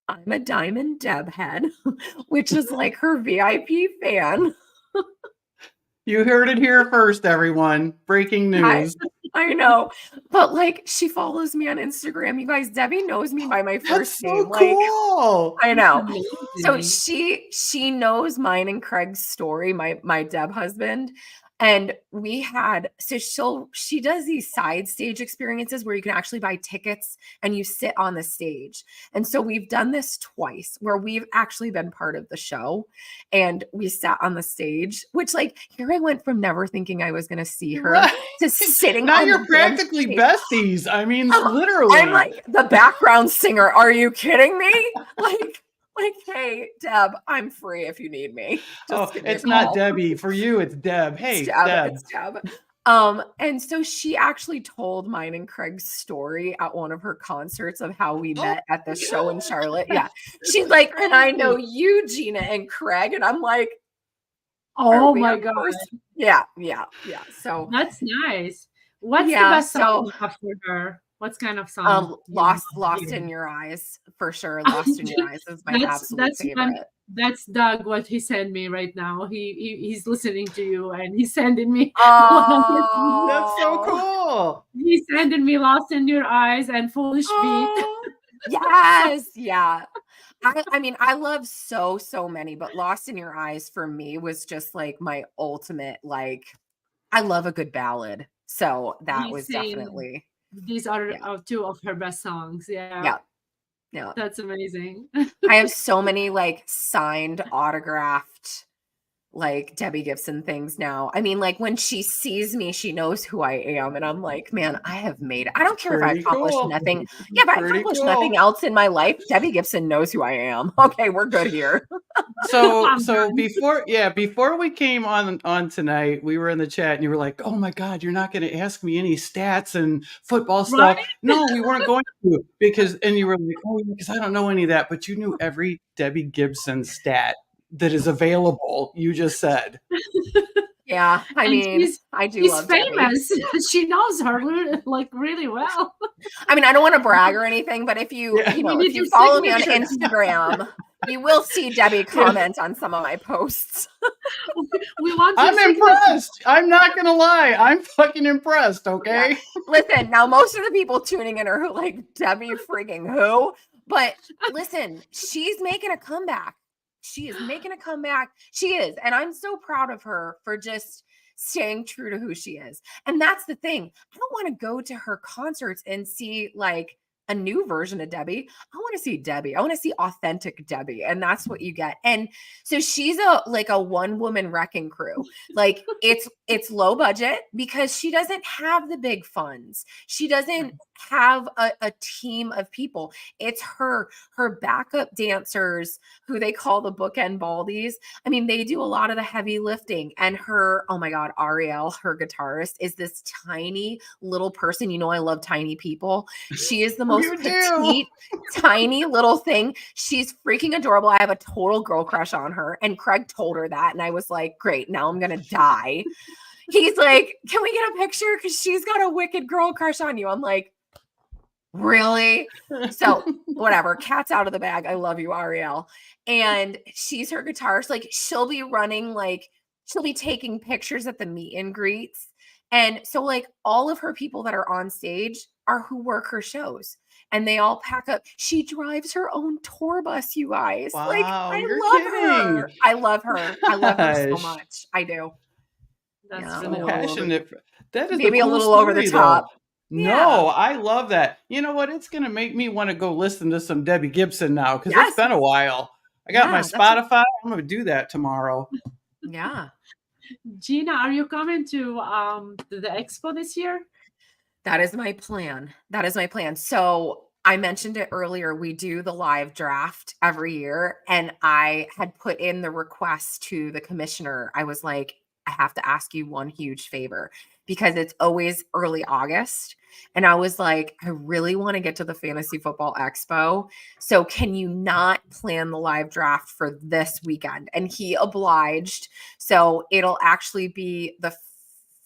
I'm a Diamond Deb head, which is like her VIP fan. You heard it here first, everyone. Breaking news. I know. But like she follows me on Instagram. You guys, Debbie knows me by my first name. That's so cool. I know. So she knows mine and Craig's story, my Deb husband. And we had, she does these side stage experiences where you can actually buy tickets and you sit on the stage. And so we've done this twice where we've actually been part of the show and we sat on the stage, which like, here I went from never thinking I was going to see her to sitting now on you're practically besties. I mean, literally. I'm like the background singer. Are you kidding me? Like, hey, Deb, I'm free if you need me. It's not Debbie. For you, it's Deb. Hey, Deb. It's Deb. And so she actually told mine and Craig's story at one of her concerts of how we met at the show in Charlotte. Yeah. She's like, and I know you, Gina and Craig. And I'm like, oh my God. Yeah. So that's nice. What's the best song for her? What's kind of song? Lost in Your Eyes, for sure. Lost in Your Eyes is my absolute favorite. That's Doug, what he sent me right now. He's listening to you and he's sending me. Oh, that's so cool. He's sending me Lost in Your Eyes and Foolish Feet. Yes, yeah. I mean, I love so many, but Lost in Your Eyes for me was just like my ultimate, like, I love a good ballad. So that was definitely. These are two of her best songs. Yeah. That's amazing. I have so many like signed, autographed, like Debbie Gibson things now. I mean, like when she sees me, she knows who I am. And I'm like, man, I have made it. I don't care if I accomplished nothing. Yeah, but I accomplished nothing else in my life. Debbie Gibson knows who I am. Okay, we're good here. So before we came on tonight, we were in the chat and you were like, oh my God, you're not going to ask me any stats and football stuff. Right? No, we weren't going to, and you were like, oh, because I don't know any of that, but you knew every Debbie Gibson stat that is available. You just said. Yeah, I mean, I do love famous. She knows her like really well. I mean, I don't want to brag or anything, but if you if you follow me on Instagram, You will see Debbie comment on some of my posts. We want I'm your impressed. I'm not gonna lie. I'm fucking impressed. Okay. Yeah. Listen, now most of the people tuning in are like, Debbie freaking who? But listen, she's making a comeback. She is making a comeback. She is. And I'm so proud of her for just staying true to who she is. And that's the thing. I don't want to go to her concerts and see like a new version of Debbie. I want to see Debbie. I want to see authentic Debbie. And that's what you get. And so she's a one woman wrecking crew. Like it's low budget because she doesn't have the big funds. She doesn't have a team of people. It's her backup dancers who they call the bookend baldies. I mean, they do a lot of the heavy lifting. And her, oh my God, Ariel, her guitarist, is this tiny little person. You know, I love tiny people. She is the most petite, tiny little thing. She's freaking adorable. I have a total girl crush on her. And Craig told her that. And I was like, great, now I'm going to die. He's like, can we get a picture? Because she's got a wicked girl crush on you. I'm like, really? So whatever, cat's out of the bag. I love you, Ariel. And she's her guitarist. Like she'll be running, like she'll be taking pictures at the meet and greets. And so like all of her people that are on stage are who work her shows. And they all pack up. She drives her own tour bus, you guys. Wow, like I you're love kidding. her. I love her. I love her so Gosh. much. I do. That's Yeah. really So all over. passionate. That is Maybe a a cool little over the story, top. though. No, I love that. You know what? It's going to make me want to go listen to some Debbie Gibson now because Yes. it's been a while. I got my Yeah, Spotify. I'm going to do that tomorrow. Yeah. Gina, are you coming to the expo this year? That is my plan. That is my plan. So I mentioned it earlier. We do the live draft every year. And I had put in the request to the commissioner. I was like, I have to ask you one huge favor because it's always early August. And I was like, I really want to get to the Fantasy Football Expo. So can you not plan the live draft for this weekend? And he obliged. So it'll actually be the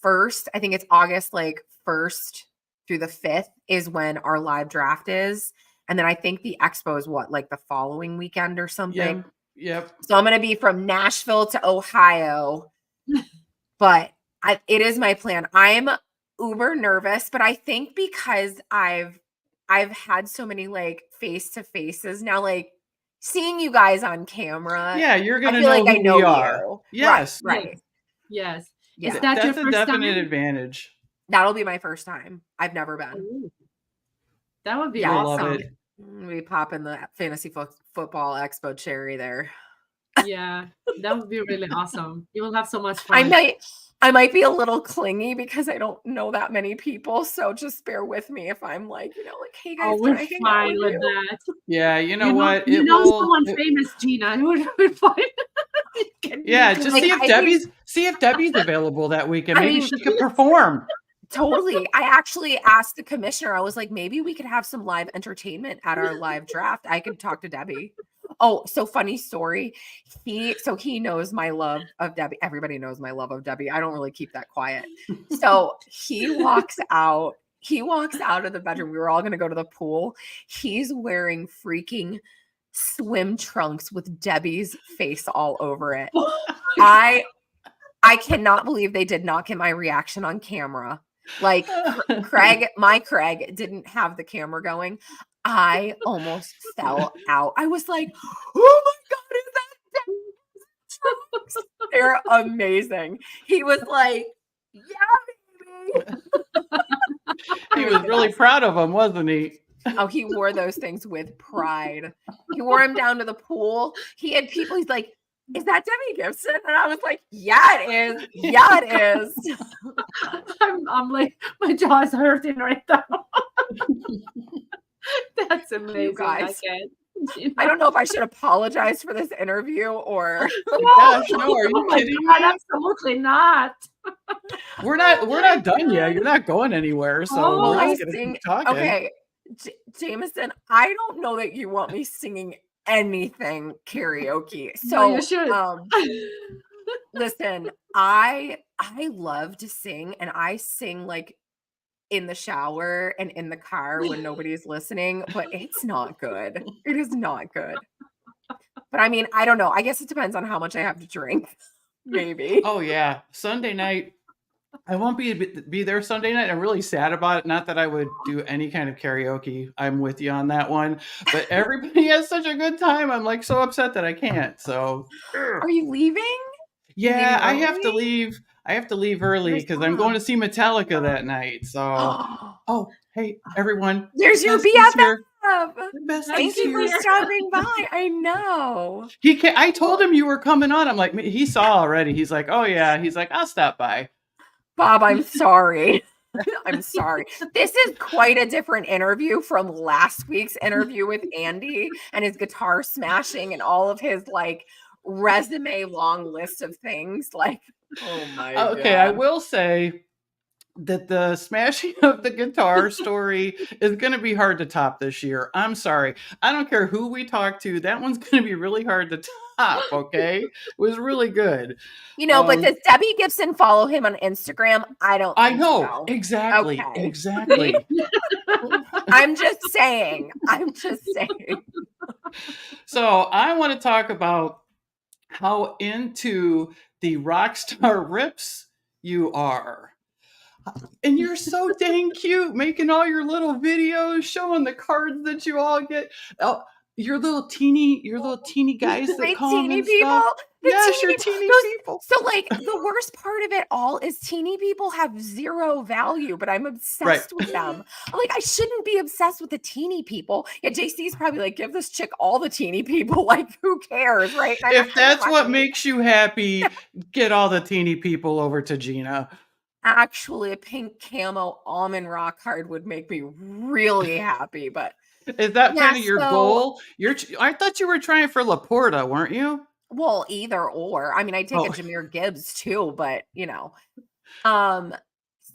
first, I think it's August like 1st through the 5th is when our live draft is. And then I think the expo is what, like the following weekend or something. Yep. So I'm going to be from Nashville to Ohio, but it is my plan. I'm uber nervous, but I think because I've had so many like face to faces now, like seeing you guys on camera. Yeah, you're going to I feel know like who I know we are. you. Yes. Right. Yes. Yeah. Is that That's your a first definite time? advantage. That'll be my first time. I've never been. Ooh. That would be Yeah. You'll love awesome. it. We pop in the Fantasy Football Expo cherry there. Yeah, that would be really awesome. You will have so much fun. I might be a little clingy because I don't know that many people. So just bear with me if I'm like, like, hey guys, Oh, we're can I hang out fine with you? that. Yeah, you know what? You know someone famous, Gina. We're fine. Yeah, just Like, see if Debbie's available that weekend. I Maybe mean- she could perform. Totally. I actually asked the commissioner, I was like, maybe we could have some live entertainment at our live draft. I could talk to Debbie. Oh, so funny story. He knows my love of Debbie. Everybody knows my love of Debbie. I don't really keep that quiet. So he walks out of the bedroom. We were all going to go to the pool. He's wearing freaking swim trunks with Debbie's face all over it. I cannot believe they did not get my reaction on camera. Like my Craig didn't have the camera going. I almost fell out. I was like, oh my God, is that Debbie? They're amazing. He was like, yeah, baby. He was really proud of him, wasn't he? Oh, he wore those things with pride. He wore them down to the pool. He had people, he's like, is that Debbie Gibson? And I was like, yeah, it is. Yeah, it is. I'm like, my jaw's hurting right now. That's amazing. You guys. I don't know if I should apologize for this interview or. Gosh, no, are you kidding me? Absolutely not. We're not done yet. You're not going anywhere. So we're just gonna keep talking. Okay, Jameson, I don't know that you want me singing anything karaoke. So no, you should. Listen, I love to sing, and I sing like in the shower and in the car when nobody's listening, but it's not good. It is not good. But I mean, I don't know. I guess it depends on how much I have to drink. Maybe. Oh yeah, Sunday night. I won't be there Sunday night. I'm really sad about it. Not that I would do any kind of karaoke. I'm with you on that one. But everybody has such a good time. I'm like so upset that I can't. So Are you leaving? You yeah, leaving I have to early? leave. I have to leave early You're because I'm going to sad. see Metallica that night. So, oh, hey, everyone, There's your Bestie's here. BFF. Bestie's Thank you for here. stopping by. I know. He can I told him you were coming on. I'm like, he saw already. He's like, oh yeah. He's like, I'll stop by. Bob, I'm sorry. I'm sorry. This is quite a different interview from last week's interview with Andy and his guitar smashing and all of his like resume long list of things. Like, oh my Okay, I God. will say that the smashing of the guitar story is going to be hard to top this year. I'm sorry. I don't care who we talk to. That one's going to be really hard to top. Okay. It was really good. You know, but does Debbie Gibson follow him on Instagram? I don't I think know. so. Exactly. Okay. Exactly. I'm just saying. I'm just saying. So I want to talk about how into the Rockstar Rips you are. And you're so dang cute, making all your little videos, showing the cards that you all get. Oh, your little teeny guys that My come teeny and people. stuff. The Yes, teeny your people. teeny people. So, like, the worst part of it all is teeny people have zero value, but I'm obsessed with them. Like, I shouldn't be obsessed with the teeny people. Yeah, JC's probably like, give this chick all the teeny people. Like, who cares, right? And If that's what kidding. makes you happy, get all the teeny people over to Gina. Actually, a pink camo almond rock card would make me really happy, but Is that yeah, kind of your so goal? I thought you were trying for Laporta, weren't you? well, either or. I mean, I take a Oh, Jameer Gibbs too, but you know. Um,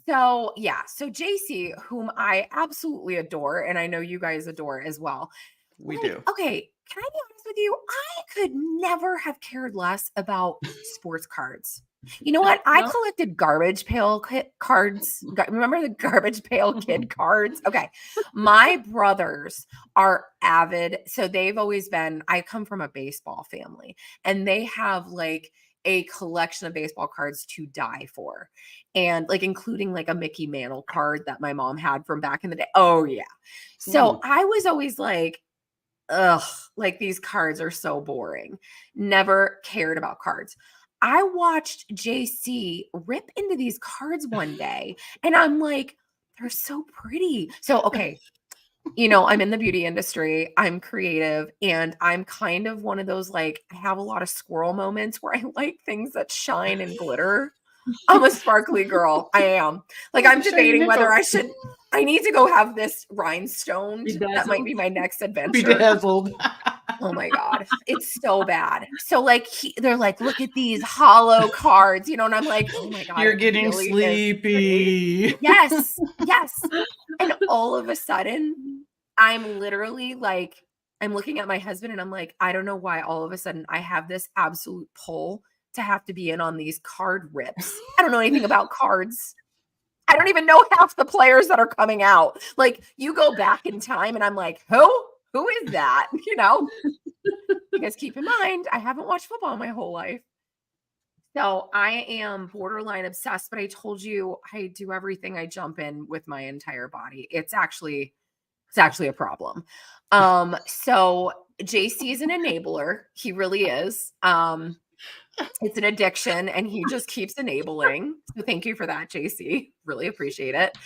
so yeah, so JC, whom I absolutely adore, and I know you guys adore as well. we Like, do. okay, can I be honest with you? I could never have cared less about sports cards. You know what? I No. collected garbage pail cards. Remember the garbage pail kid cards? Okay. My brothers are avid. So they've always been, I come from a baseball family, and they have like a collection of baseball cards to die for. And like including like a Mickey Mantle card that my mom had from back in the day. Oh yeah. So I was always like, ugh, like these cards are so boring. Never cared about cards. I watched JC rip into these cards one day and I'm like, they're so pretty. So, okay, you know, I'm in the beauty industry, I'm creative, and I'm kind of one of those like, I have a lot of squirrel moments where I like things that shine and glitter. I'm a sparkly girl. I am. Like, I'm Shiny debating whether nickel. I need to go have this rhinestoned. That might Bedazzled. be my next adventure. Bedazzled. Oh my God. It's so bad. So like they're like, look at these hollow cards, you know, and I'm like, oh my God, You're it getting really is pretty. sleepy. Yes. Yes. And all of a sudden, I'm literally like, I'm looking at my husband and I'm like, I don't know why all of a sudden I have this absolute pull to have to be in on these card rips. I don't know anything about cards. I don't even know half the players that are coming out. Like, you go back in time and I'm like, who? Who is that? You know? Because keep in mind, I haven't watched football my whole life. So I am borderline obsessed, but I told you I do everything. I jump in with my entire body. It's actually a problem. So JC is an enabler. He really is. It's an addiction and he just keeps enabling. So thank you for that, JC. Really appreciate it.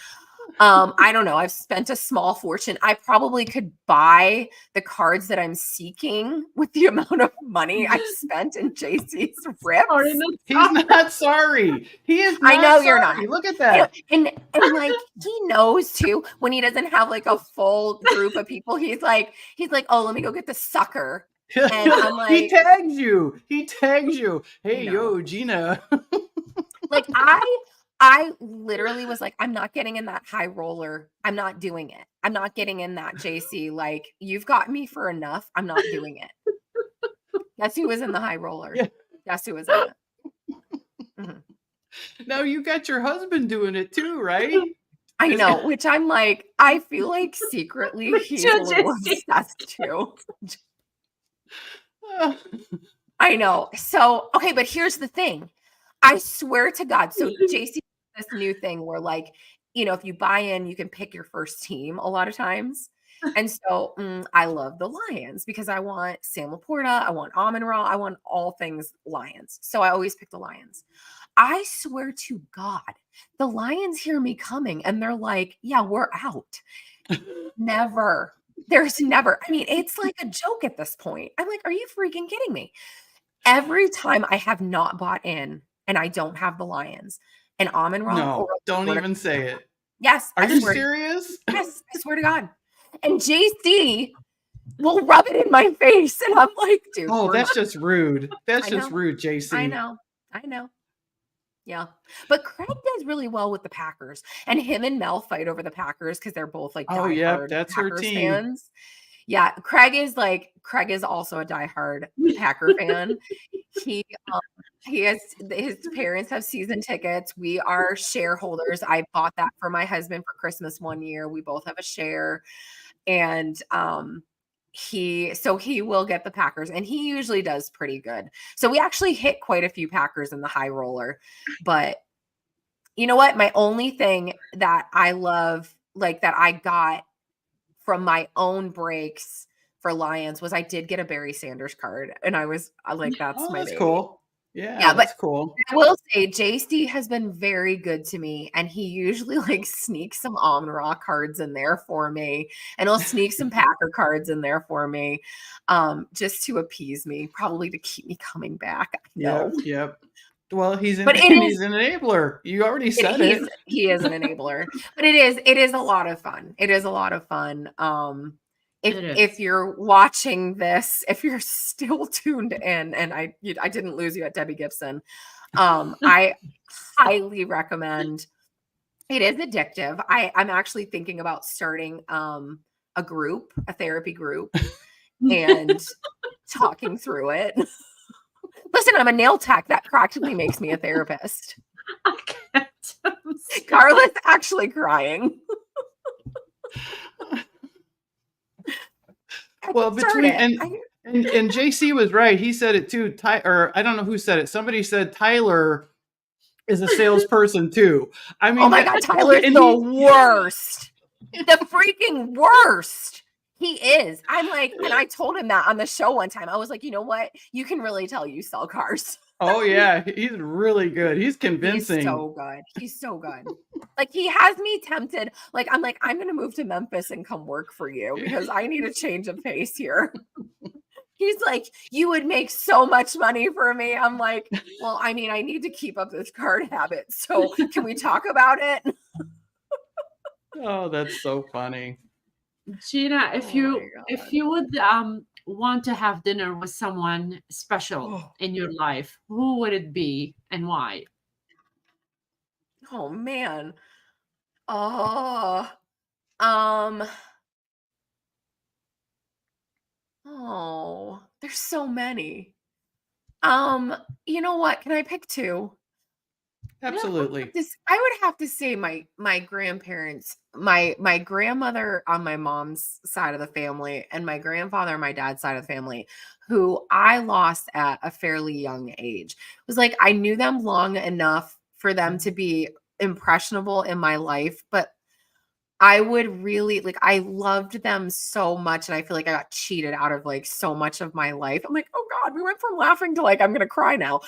I don't know. I've spent a small fortune. I probably could buy the cards that I'm seeking with the amount of money I've spent in JC's rips. He's not sorry. He is not I know sorry. you're not. Look at that. And like he knows too when he doesn't have like a full group of people. He's like, oh, let me go get the sucker. And I'm like, he tags you. Hey, yo, Gina. like I literally was like, I'm not getting in that high roller. I'm not doing it. I'm not getting in that JC. Like, you've got me for enough. I'm not doing it. Guess who was in the high roller? Yeah. Guess who was in it? Mm-hmm. Now you got your husband doing it too, right? I know, which I'm like, I feel like secretly he's a little obsessed too. I know. So, okay, but here's the thing. I swear to God. So JC has this new thing where like, if you buy in, you can pick your first team a lot of times. And so I love the Lions because I want Sam Laporta, I want Amon Ra, I want all things Lions. So I always pick the Lions. I swear to God, the Lions hear me coming and they're like, yeah, we're out. Never. There's never. I mean, it's like a joke at this point. I'm like, are you freaking kidding me? Every time I have not bought in and I don't have the Lions and Amon Ra or No, don't even say it. yes, Are I you swear. serious? Yes, I swear to God. And JC will rub it in my face, and I'm like, dude. Oh, that's just rude. That's just rude, JC. I know. Yeah. But Craig does really well with the Packers. And him and Mel fight over the Packers because they're both like diehard that's Packers her team. fans. Yeah. Craig is also a diehard Packer fan. He has his parents have season tickets. We are shareholders. I bought that for my husband for Christmas one year. We both have a share. And he will get the Packers and he usually does pretty good. So we actually hit quite a few Packers in the high roller. But you know what? My only thing that I love, like that I got from my own breaks for Lions was I did get a Barry Sanders card. And I was like, that's my baby. Cool. Yeah, but that's cool. I will say JC has been very good to me, and he usually like sneaks some Amon Ra cards in there for me, and he'll sneak some Packer cards in there for me, just to appease me, probably to keep me coming back. I know. Yep. Well, he's an enabler. You already said it. He is an enabler, but it is a lot of fun. It is a lot of fun. If you're watching this, if you're still tuned in, and I didn't lose you at Debbie Gibson, I highly recommend. It is addictive. I'm actually thinking about starting a therapy group, and talking through it. Listen, I'm a nail tech. That practically makes me a therapist. I can't. Carla's actually crying. Well, and JC was right. He said it too. Or I don't know who said it. Somebody said Tyler is a salesperson too. I mean, oh my God, Tyler's the worst. The freaking worst. He is. I'm like, and I told him that on the show one time. I was like, you know what? You can really tell you sell cars. Oh yeah, he's really good. He's convincing. He's so good. Like he has me tempted. Like I'm going to move to Memphis and come work for you because I need a change of pace here. He's like, you would make so much money for me. I'm like, well, I mean, I need to keep up this card habit. So can we talk about it? Oh, that's so funny. Gina, if you would want to have dinner with someone special in your life, who would it be and why? Oh man. There's so many. You know what? Can I pick two? Absolutely. I would have to say my grandparents, my grandmother on my mom's side of the family, and my grandfather on my dad's side of the family, who I lost at a fairly young age. It was like I knew them long enough for them to be impressionable in my life, but I would really I loved them so much, and I feel like I got cheated out of like so much of my life. I'm like, oh God, we went from laughing to like I'm gonna cry now.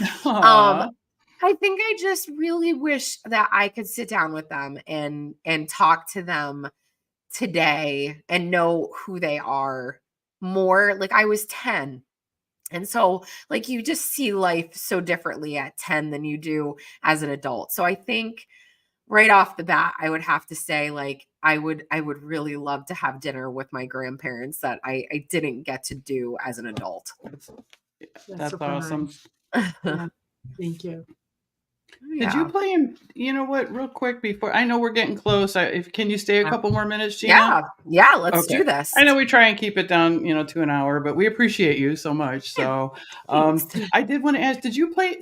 I think I just really wish that I could sit down with them and talk to them today and know who they are more. Like I was 10. And so like you just see life so differently at 10 than you do as an adult. So I think right off the bat, I would have to say like I would really love to have dinner with my grandparents that I didn't get to do as an adult. That's awesome. Yeah. Thank you. Yeah. Did you play in, you know what, real quick before, I know we're getting close. Can you stay a couple more minutes, Gina? Yeah, let's do this. I know we try and keep it down, to an hour, but we appreciate you so much. So I did want to ask, did you play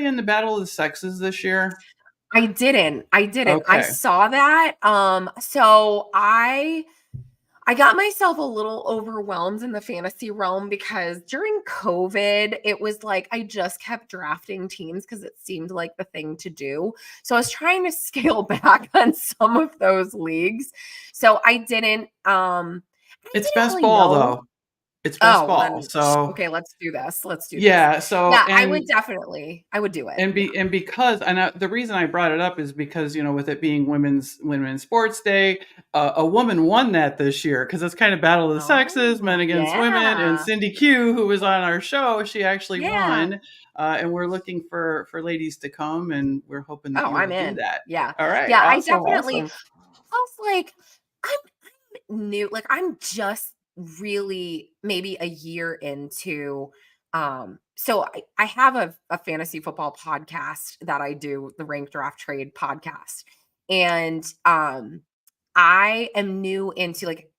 in the Battle of the Sexes this year? I didn't. Okay. I saw that. So I got myself a little overwhelmed in the fantasy realm because during COVID, it was like I just kept drafting teams because it seemed like the thing to do. So I was trying to scale back on some of those leagues. So I It's didn't best really ball know. though. It's best Oh, well ball. then, So okay, let's do this. Let's do this. yeah, so Yeah, I would do it. Yeah. because the reason I brought it up is because with it being women's sports day, a woman won that this year because it's kind of battle of the sexes, men Oh, against women, and yeah. Cindy Q, who was on our show, she actually Yeah. won, and we're looking for ladies to come, and we're hoping that Oh, you I'm will do in. that. Yeah. All right, Yeah, I awesome, definitely awesome. I was like, I'm new, like I'm just really maybe a year into so I have a fantasy football podcast that I do, the Rank Draft Trade podcast. And I am new into like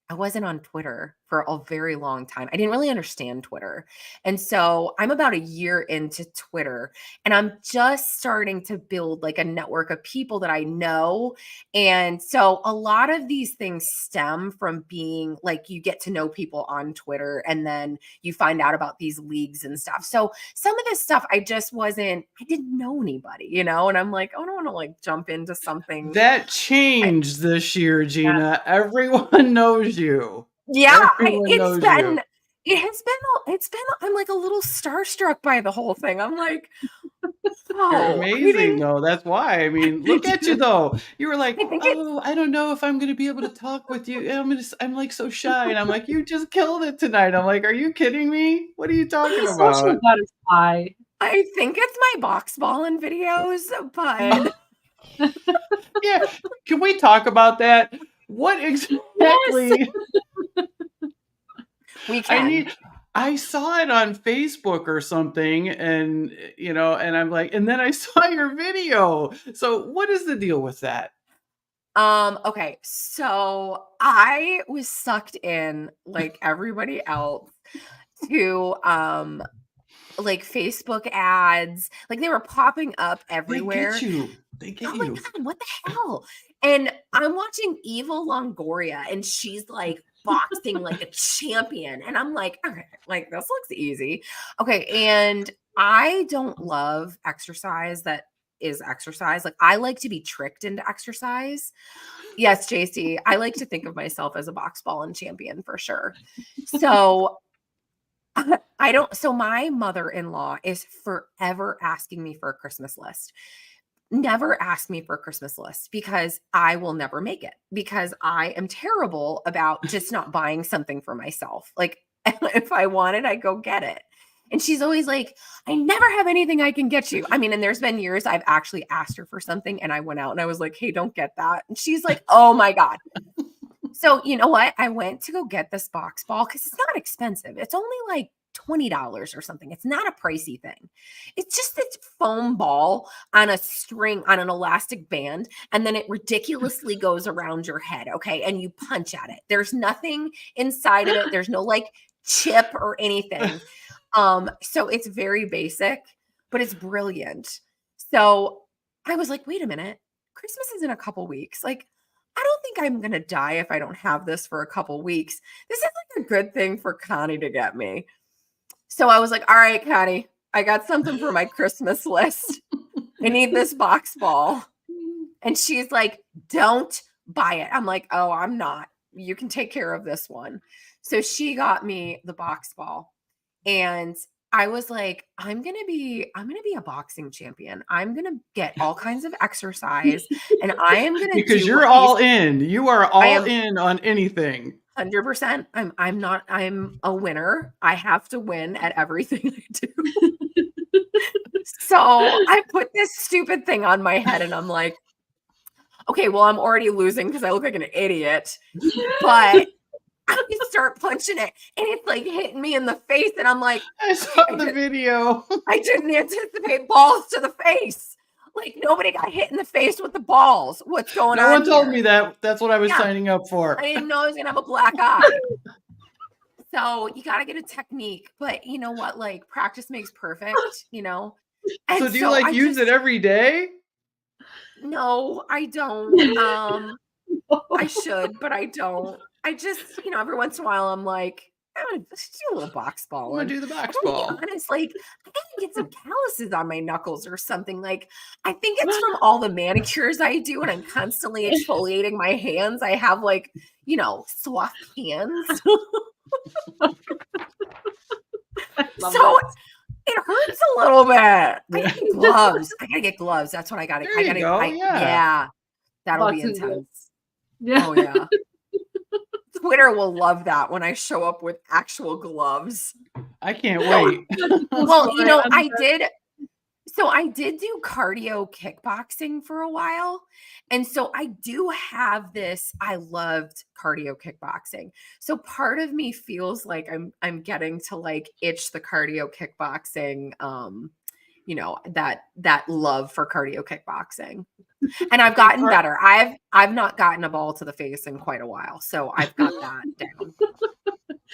I wasn't on Twitter for a very long time. I didn't really understand Twitter. And so I'm about a year into Twitter and I'm just starting to build like a network of people that I know. And so a lot of these things stem from being like you get to know people on Twitter and then you find out about these leagues and stuff. So some of this stuff I didn't know anybody, and I'm like, oh, I don't want to like jump into something. That changed this year, Gina. Everyone knows you. Yeah, Everyone knows you. it's been I'm like a little starstruck by the whole thing. I'm like, You're "Oh, I amazing, didn't." though. That's why. I mean, look at you, though. You were like, I think it's "Oh, I don't know if I'm gonna be able to talk with you. I'm like so shy." And I'm like, "You just killed it tonight." I'm like, "Are you kidding me? What are you talking Social about?" butterfly. I think it's my box ball and videos, but Yeah. Can we talk about that? What Yes. exactly? we I can. need. I saw it on Facebook or something, and and I'm like, and then I saw your video. So, what is the deal with that? Okay, so I was sucked in like everybody else to like Facebook ads. Like they were popping up They get everywhere. you. They get Oh my you. god, what the hell? And I'm watching Evil Longoria and she's like boxing like a champion. And I'm like, okay, like this looks easy. Okay. And I don't love exercise that is exercise. Like I like to be tricked into exercise. Yes, JC, I like to think of myself as a box ball and champion for sure. So I don't, so my mother in law is forever asking me for a Christmas list. Never ask me for a Christmas list because I will never make it because I am terrible about just not buying something for myself. Like if I want it, I go get it. And she's always like, I never have anything I can get you. I mean, and there's been years I've actually asked her for something and I went out and I was like, hey, don't get that. And she's like, oh my God. So you know what? I went to go get this box ball because it's not expensive. It's only like $20 or something. It's not a pricey thing. It's just this foam ball on a string on an elastic band, and then it ridiculously goes around your head. Okay. And you punch at it. There's nothing inside of it. There's no like chip or anything. So it's very basic, but it's brilliant. So I was like, wait a minute. Christmas is in a couple weeks. Like, I don't think I'm gonna die if I don't have this for a couple weeks. This is like a good thing for Connie to get me. So I was like, all right, Connie, I got something for my Christmas list. I need this box ball. And she's like, don't buy it. I'm like, oh, I'm not. You can take care of this one. So she got me the box ball. And I was like, I'm going to be a boxing champion. I'm going to get all kinds of exercise and I am going to Because do you're what these all in. You are I all am in on anything. 100%. I'm a winner. I have to win at everything I do. So I put this stupid thing on my head and I'm like, okay, well, I'm already losing because I look like an idiot. But I start punching it and it's like hitting me in the face. And I'm like, I saw the video. I didn't anticipate balls to the face. Like nobody got hit in the face with the balls. What's going No on one told here? me that. That's what I was Yeah. signing up for. I didn't know I was gonna have a black eye. So you gotta get a technique. But you know what? Like practice makes perfect. So And do you so like use it every day? no, I don't. I should, but I don't. I just, every once in a while I'm like, I'm gonna just do a little box I'm ball. gonna And do the I box gotta be ball. honest, like I gotta get some calluses on my knuckles or something. Like I think it's from all the manicures I do, and I'm constantly exfoliating my hands. I have like, soft hands. Love So it. it hurts a little bit. I Yeah. gotta get gloves. I gotta get gloves. That's what I gotta. There you go. Yeah. Yeah, that'll be Boxing gloves. intense. Yeah. Oh yeah. Twitter will love that when I show up with actual gloves. I can't So, wait. That's a cool well, story. I did do cardio kickboxing for a while. And so I do have this. I loved cardio kickboxing. So part of me feels like I'm getting to like itch the cardio kickboxing that love for cardio kickboxing. And I've Hey, gotten better. I've not gotten a ball to the face in quite a while. So I've got that down.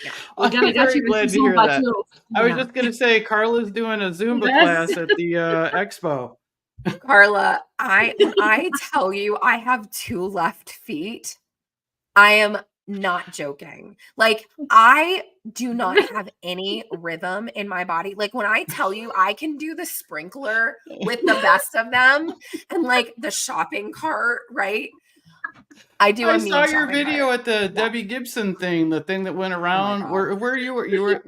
Yeah. We're gonna I'm get very you into glad to hear Zumba that. too. I was Yeah. just gonna say, Carla's doing a Zumba Yes. class at the expo. Carla, when I tell you I have 2 left feet, I am not joking. Like I do not have any rhythm in my body. Like when I tell you I can do the sprinkler with the best of them and like the shopping cart, right? I do I a saw mean your shopping video cart. at the Yeah. Debbie Gibson thing, the thing that went Oh my around. God. Where you were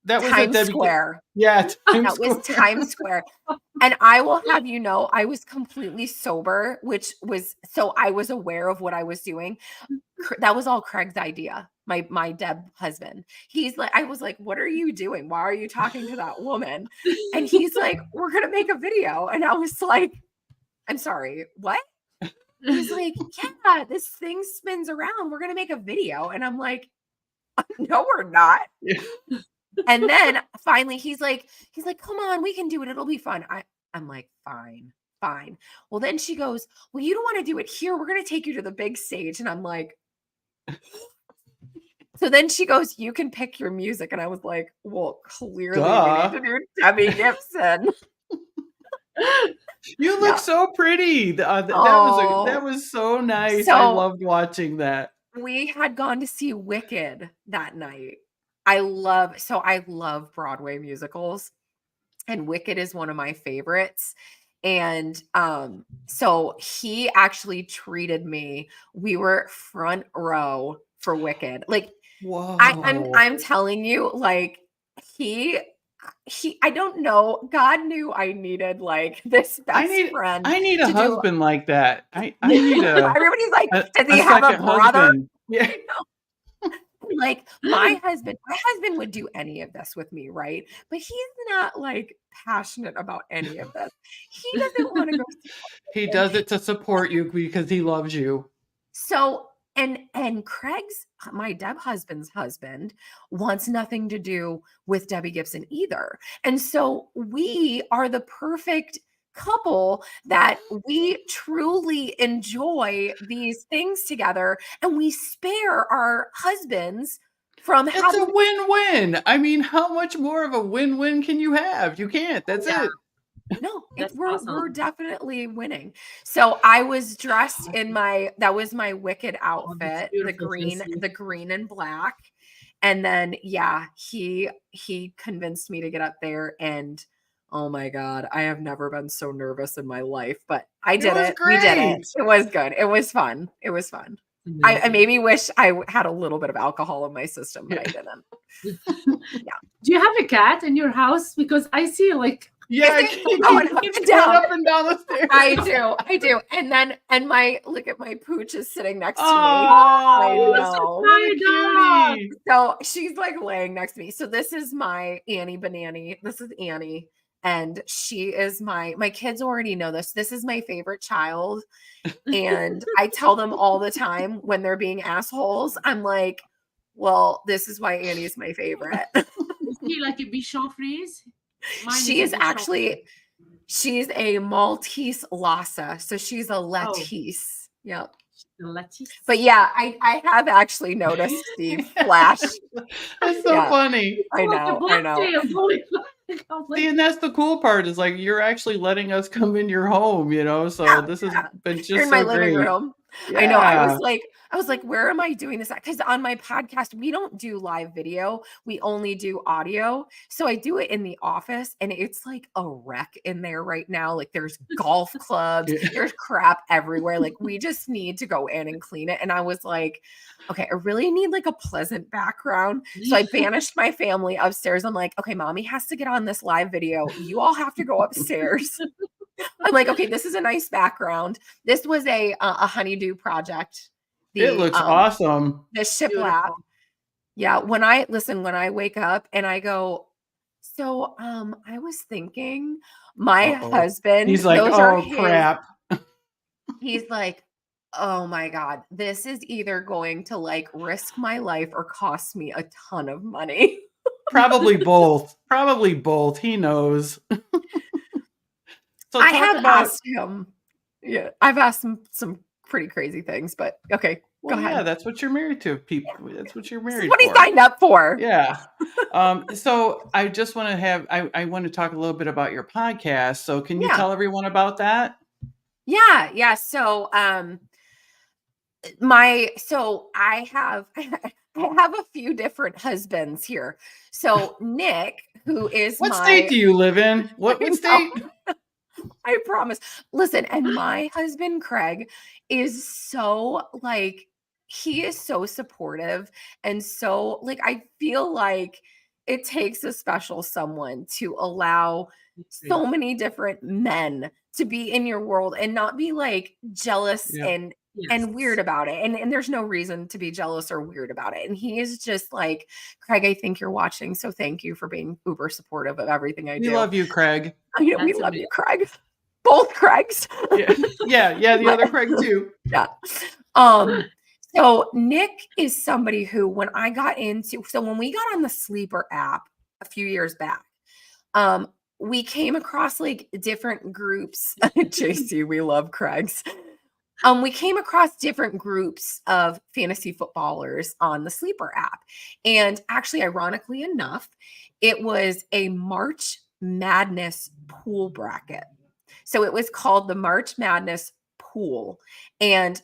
that was at Times Debbie. Square. Yeah, Times That was Square. Times Square. And I will have you know, I was completely sober, which was so I was aware of what I was doing. That was all Craig's idea. My Deb husband. He's like, I was like, what are you doing? Why are you talking to that woman? And he's like, we're gonna make a video. And I was like, I'm sorry, what? He's like, yeah, this thing spins around. We're gonna make a video. And I'm like, no, we're not. Yeah. And then finally he's like, come on, we can do it. It'll be fun. I'm like, fine, fine. Well, then she goes, well, you don't want to do it here. We're going to take you to the big stage. And I'm like, so then she goes, you can pick your music. And I was like, well, clearly we need to do Debbie Gibson. You look Yeah. so pretty. That Oh. was so nice. I So loved watching that. we had gone to see Wicked that night. I love Broadway musicals, and Wicked is one of my favorites. And so he actually treated me. We were front row for Wicked. Like Whoa. I'm telling you, like he I don't know. God knew I needed like this best friend. I need a to do. husband like that. I need Everybody's like, does he a have a second brother? husband. Yeah. Like my husband would do any of this with me, right? But he's not like passionate about any of this. He doesn't want to go. He does it to support you because he loves you. So and Craig's, my Deb husband's husband, wants nothing to do with Debbie Gibson either. And so we are the perfect couple that we truly enjoy these things together, and we spare our husbands from It's having a win-win. I mean, how much more of a win-win can you have? You can't. That's it. No, That's we're awesome. definitely winning. So I was dressed in that was my Wicked Oh, that's outfit, beautiful, Tracy. the green and black. And then yeah, he convinced me to get up there, and oh my God, I have never been so nervous in my life, but I did was it. We did it. great. It was good. It was fun. It was fun. I Amazing. maybe wish I had a little bit of alcohol in my system, but I didn't. Do you have a cat in your house? Because I see like Yeah, Is it it going up keeps and going down? up and down the stairs. I do. And my look at my pooch is sitting next to me. Oh, I that's know. what a cutie. So she's like laying next to me. So this is my Annie Banani. This is Annie. And she is my kids already know this. This is my favorite child. And I tell them all the time when they're being assholes, I'm like, well, this is why Annie's my favorite. is she like a Bichon Frise? She is actually, she's a Maltese Lhasa. So she's a Latisse. Yep. Latisse. But yeah, I have actually noticed Steve flash. That's so funny. I know. See, and that's the cool part is like you're actually letting us come in your home, so this has been You're just in my so living great. room. I know. Yeah. I was like, where am I doing this at? Because on my podcast, we don't do live video. We only do audio. So I do it in the office and it's like a wreck in there right now. Like there's golf clubs, Yeah. there's crap everywhere. Like we just need to go in and clean it. And I was like, okay, I really need like a pleasant background. So I banished my family upstairs. I'm like, okay, mommy has to get on this live video. You all have to go upstairs. I'm like, okay, this is a nice background. This was a honeydew project. It The looks awesome. the shiplap. Beautiful. Yeah, when I wake up and I go, so I was thinking my Uh-oh. husband, He's like, those are oh his, crap. he's like, oh my God, this is either going to like risk my life or cost me a ton of money. Probably both. Probably both. He knows. So I talk have about, asked him, yeah, I've asked him some pretty crazy things, but okay, go well, yeah, ahead. that's what you're married to. People, that's what you're This is married what he for. signed up for. Yeah. So I just want to have, I want to talk a little bit about your podcast. So can you Yeah. tell everyone about that? Yeah. Yeah. So, I have, I have a few different husbands here. So Nick, who is What state my, do you live in? I What know, state? I promise. Listen, and my husband, Craig, is so like, he is so supportive. And so, like, I feel like it takes a special someone to allow so many different men to be in your world and not be like jealous Yeah. and weird Yes. about it. And there's no reason to be jealous or weird about it. And he is just like, Craig, I think you're watching. So thank you for being uber supportive of everything I We do. love you, Craig. We That's love you, amazing. Craig. Both Craigs. Yeah. Yeah. The other Craig too. Yeah. Um, so Nick is somebody who, when I got into, so when we got on the Sleeper app a few years back, we came across like different groups. JC, we love Craigs. We came across different groups of fantasy footballers on the Sleeper app. And actually, ironically enough, it was a March Madness pool bracket. So it was called the March Madness pool. And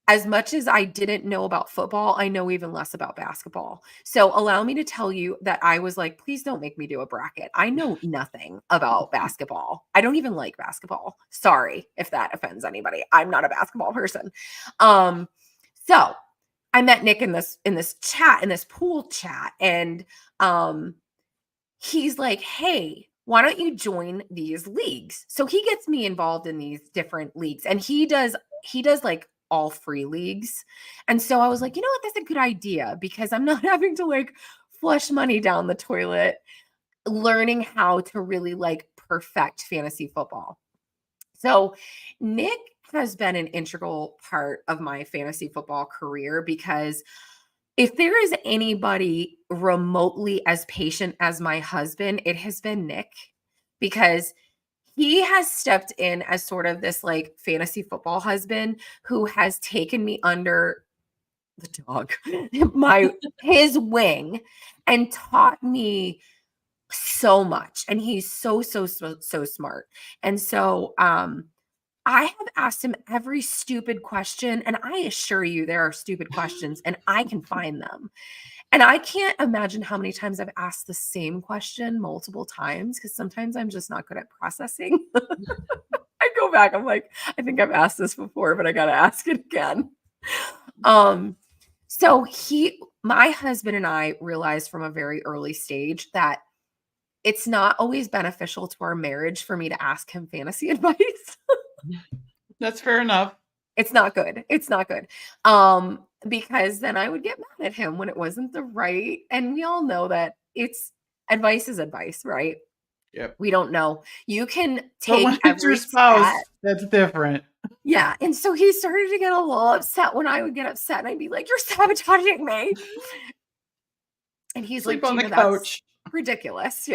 as much as I didn't know about football, I know even less about basketball. So allow me to tell you that I was like, please don't make me do a bracket. I know nothing about basketball. I don't even like basketball. Sorry if that offends anybody. I'm not a basketball person. So I met Nick in this chat, in this pool chat, and he's like, hey, why don't you join these leagues? So he gets me involved in these different leagues, and he does like all free leagues. And so I was like, you know what, that's a good idea, because I'm not having to like flush money down the toilet learning how to really like perfect fantasy football. So Nick has been an integral part of my fantasy football career, because if there is anybody remotely as patient as my husband, it has been Nick, because he has stepped in as sort of this like fantasy football husband who has taken me under the dog, his wing, and taught me so much. And he's so smart. And so I have asked him every stupid question, and I assure you there are stupid questions and I can find them. And I can't imagine how many times I've asked the same question multiple times, because sometimes I'm just not good at processing. I go back, I'm like, I think I've asked this before, but I got to ask it again. So my husband and I realized from a very early stage that it's not always beneficial to our marriage for me to ask him fantasy advice. That's fair enough. It's not good. It's not good. Because then I would get mad at him when it wasn't the right. And we all know that advice is advice, right? Yep. We don't know. You can But take when it's your every spouse, stat. that's different. Yeah. And so he started to get a little upset when I would get upset, and I'd be like, you're sabotaging me. And he's Sleep like, on the Gina, that's couch. ridiculous,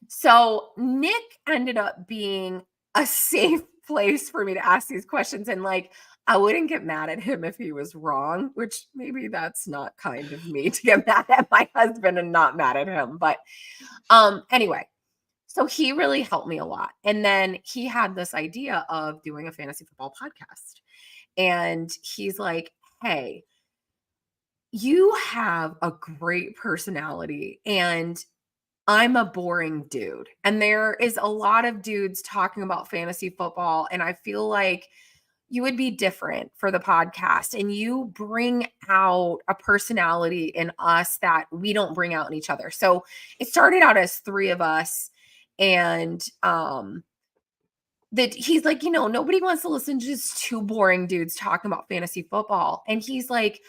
So Nick ended up being a safe place for me to ask these questions. And like, I wouldn't get mad at him if he was wrong, which maybe that's not kind of me to get mad at my husband and not mad at him. But anyway, so he really helped me a lot. And then he had this idea of doing a fantasy football podcast. and he's like, hey, you have a great personality and I'm a boring dude. And there is a lot of dudes talking about fantasy football. And I feel like you would be different for the podcast and you bring out a personality in us that we don't bring out in each other. So it started out as three of us. And that he's like, nobody wants to listen to just two boring dudes talking about fantasy football. And he's like,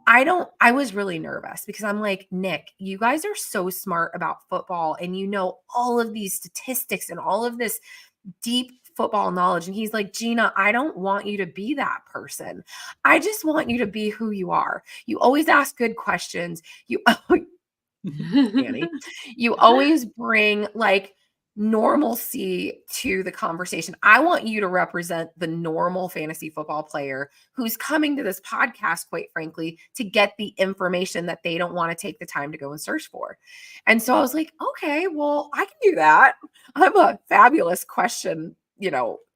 I was really nervous because I'm like, Nick, you guys are so smart about football and you know all of these statistics and all of this deep football knowledge. And he's like, Gina, I don't want you to be that person. I just want you to be who you are. You always ask good questions. You Annie, you always bring like normalcy to the conversation. I want you to represent the normal fantasy football player who's coming to this podcast, quite frankly, to get the information that they don't want to take the time to go and search for. And so I was like, okay, well, I can do that. I'm a fabulous question,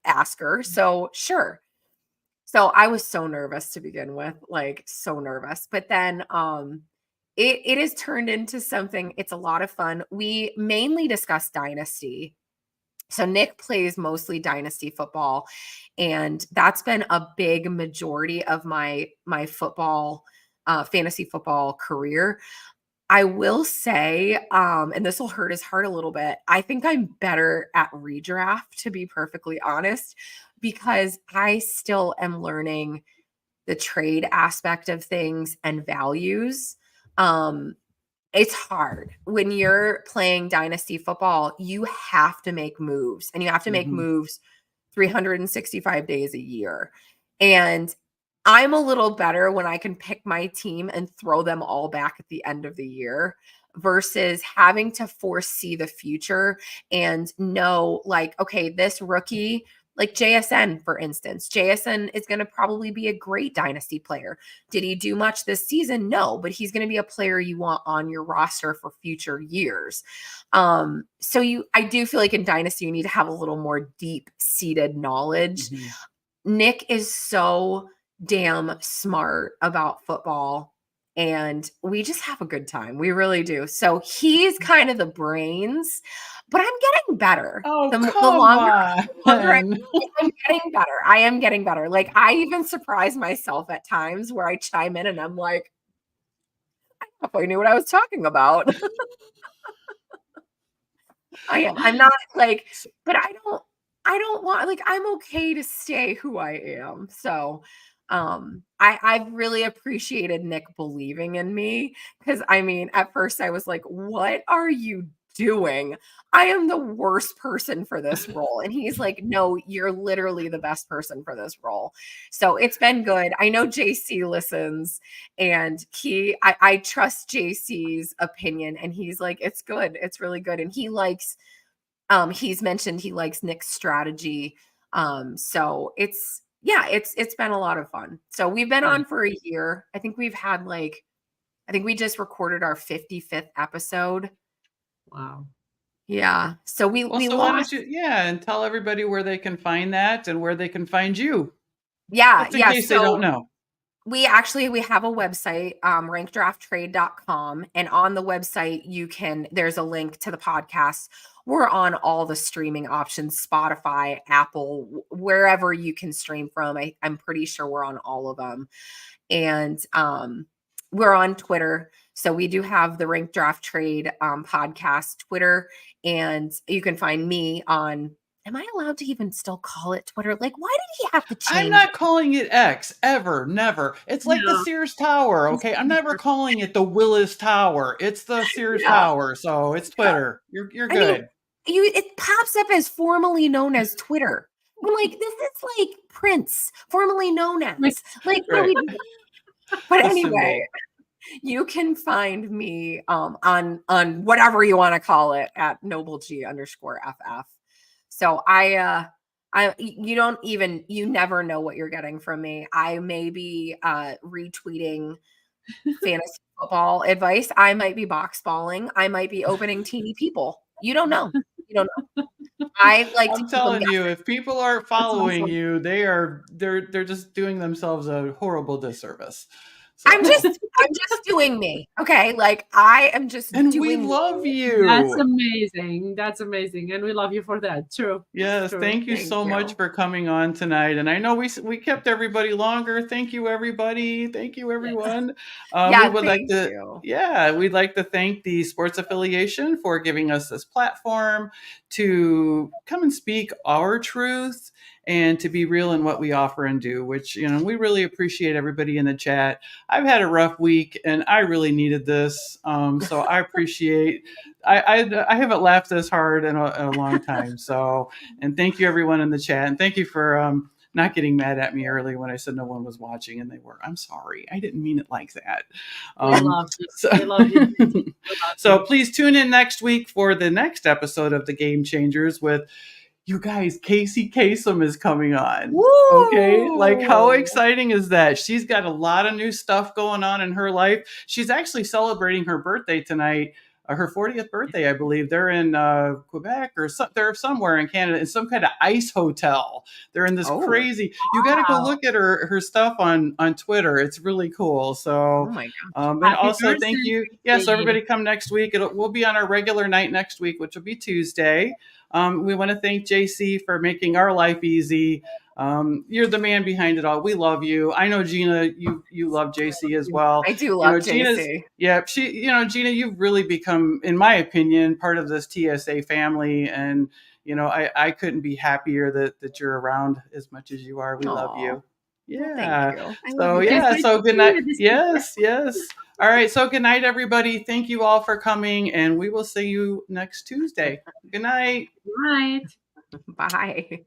asker. So sure. So I was so nervous to begin with, like so nervous. But then it has turned into something, it's a lot of fun. We mainly discuss Dynasty. So Nick plays mostly Dynasty football, and that's been a big majority of my football, fantasy football career. I will say, and this will hurt his heart a little bit, I think I'm better at redraft, to be perfectly honest, because I still am learning the trade aspect of things and values. It's hard when you're playing dynasty football. You have to make moves, and you have to make Mhm. moves 365 days a year. And I'm a little better when I can pick my team and throw them all back at the end of the year versus having to foresee the future and know, like, okay, this rookie, like JSN, for instance, JSN is going to probably be a great dynasty player. Did he do much this season? No, but he's going to be a player you want on your roster for future years. So I do feel like in dynasty, you need to have a little more deep seated knowledge. Mhm. Nick is so damn smart about football, and we just have a good time. We really do. So he's kind of the brains, but I'm getting better. Oh, The come longer on. I'm getting better. I am getting better. Like I even surprise myself at times where I chime in and I'm like, I don't know if I knew what I was talking about. I am. I'm not like, but I don't want, like, I'm okay to stay who I am. So I've really appreciated Nick believing in me, because I mean, at first I was like, what are you doing? I am the worst person for this role. And he's like, no, you're literally the best person for this role. So it's been good. I know JC listens, and I trust JC's opinion, and he's like, it's good. It's really good. And he's mentioned he likes Nick's strategy. So it's been a lot of fun. So we've been Good. on for a year. I think we just recorded our 55th episode. Wow. Yeah. So we Well, we so why don't lost. you, yeah, and tell everybody where they can find that and where they can find you, Yeah, just in yeah. case they don't So know. we have a website, rankdrafttrade.com, and on the website there's a link to the podcast. We're on all the streaming options, Spotify, Apple, wherever you can stream from. I'm pretty sure we're on all of them. And we're on Twitter. So we do have the Rank Draft Trade podcast Twitter, and you can find me on. Am I allowed to even still call it Twitter? Like, why did he have to I'm change not calling it X ever, never. It's like the No. Sears Tower, okay? I'm never calling it the Willis Tower. It's the Sears Yeah. Tower, so it's Twitter. You're I mean, good. it pops up as formerly known as Twitter. I'm like, this is like Prince, formerly known Like, as. Like, what are Right. we doing? But The anyway, symbol. you can find me on whatever you want to call it at @NobleG_FF. So you never know what you're getting from me. I may be retweeting fantasy football advice. I might be box balling. I might be opening teeny people. You don't know. You don't know. I like to I'm keep them telling you, guessing. if people aren't That's following awesome. you, they're just doing themselves a horrible disservice. I'm So, just doing me. Okay. Like I am just and we doing love me. That's you. amazing. That's amazing. And we love you for that. True. Yes, True. thank you Thank so much you. for coming on tonight. And I know we kept everybody longer. Thank you, everybody. Thank you, Yes. everyone. We Yeah, would like thank to, you. yeah, we'd like to thank the Sports Affiliation for giving us this platform to come and speak our truth and to be real in what we offer and do, which, we really appreciate everybody in the chat. I've had a rough week and I really needed this. So I appreciate I haven't laughed this hard in a long time. So, and thank you everyone in the chat, and thank you for not getting mad at me early when I said no one was watching, and they were. I'm sorry, I didn't mean it like that. We Um, love you. so, We love you, JC. We love so you. please tune in next week for the next episode of the Game Changers with you guys. Casey Kasem is coming on. Okay, like how Woo! exciting is that? She's got a lot of new stuff going on in her life. She's actually celebrating her birthday tonight, her 40th birthday, I believe. They're in Quebec or they're somewhere in Canada in some kind of ice hotel. They're in this Oh, crazy. You got to go Wow. look at her stuff on Twitter. It's really cool. oh So. my gosh. And Happy also, thank birthday, you. Yeah, so Christine. everybody come next week. We'll be on our regular night next week, which will be Tuesday. We want to thank JC for making our life easy. You're the man behind it all. We love you. I know Gina, you love We love JC as you. well. I do love Gina's JC. yeah, Gina, you've really become, in my opinion, part of this TSA family, and I couldn't be happier that you're around as much as you are. We love Oh, you. well, thank Yeah. you. I love So you It is guys. yeah. great So to good see night. you this weekend. Yes. Yes. All right. So good night, everybody. Thank you all for coming, and we will see you next Tuesday. Good night. Right. Bye.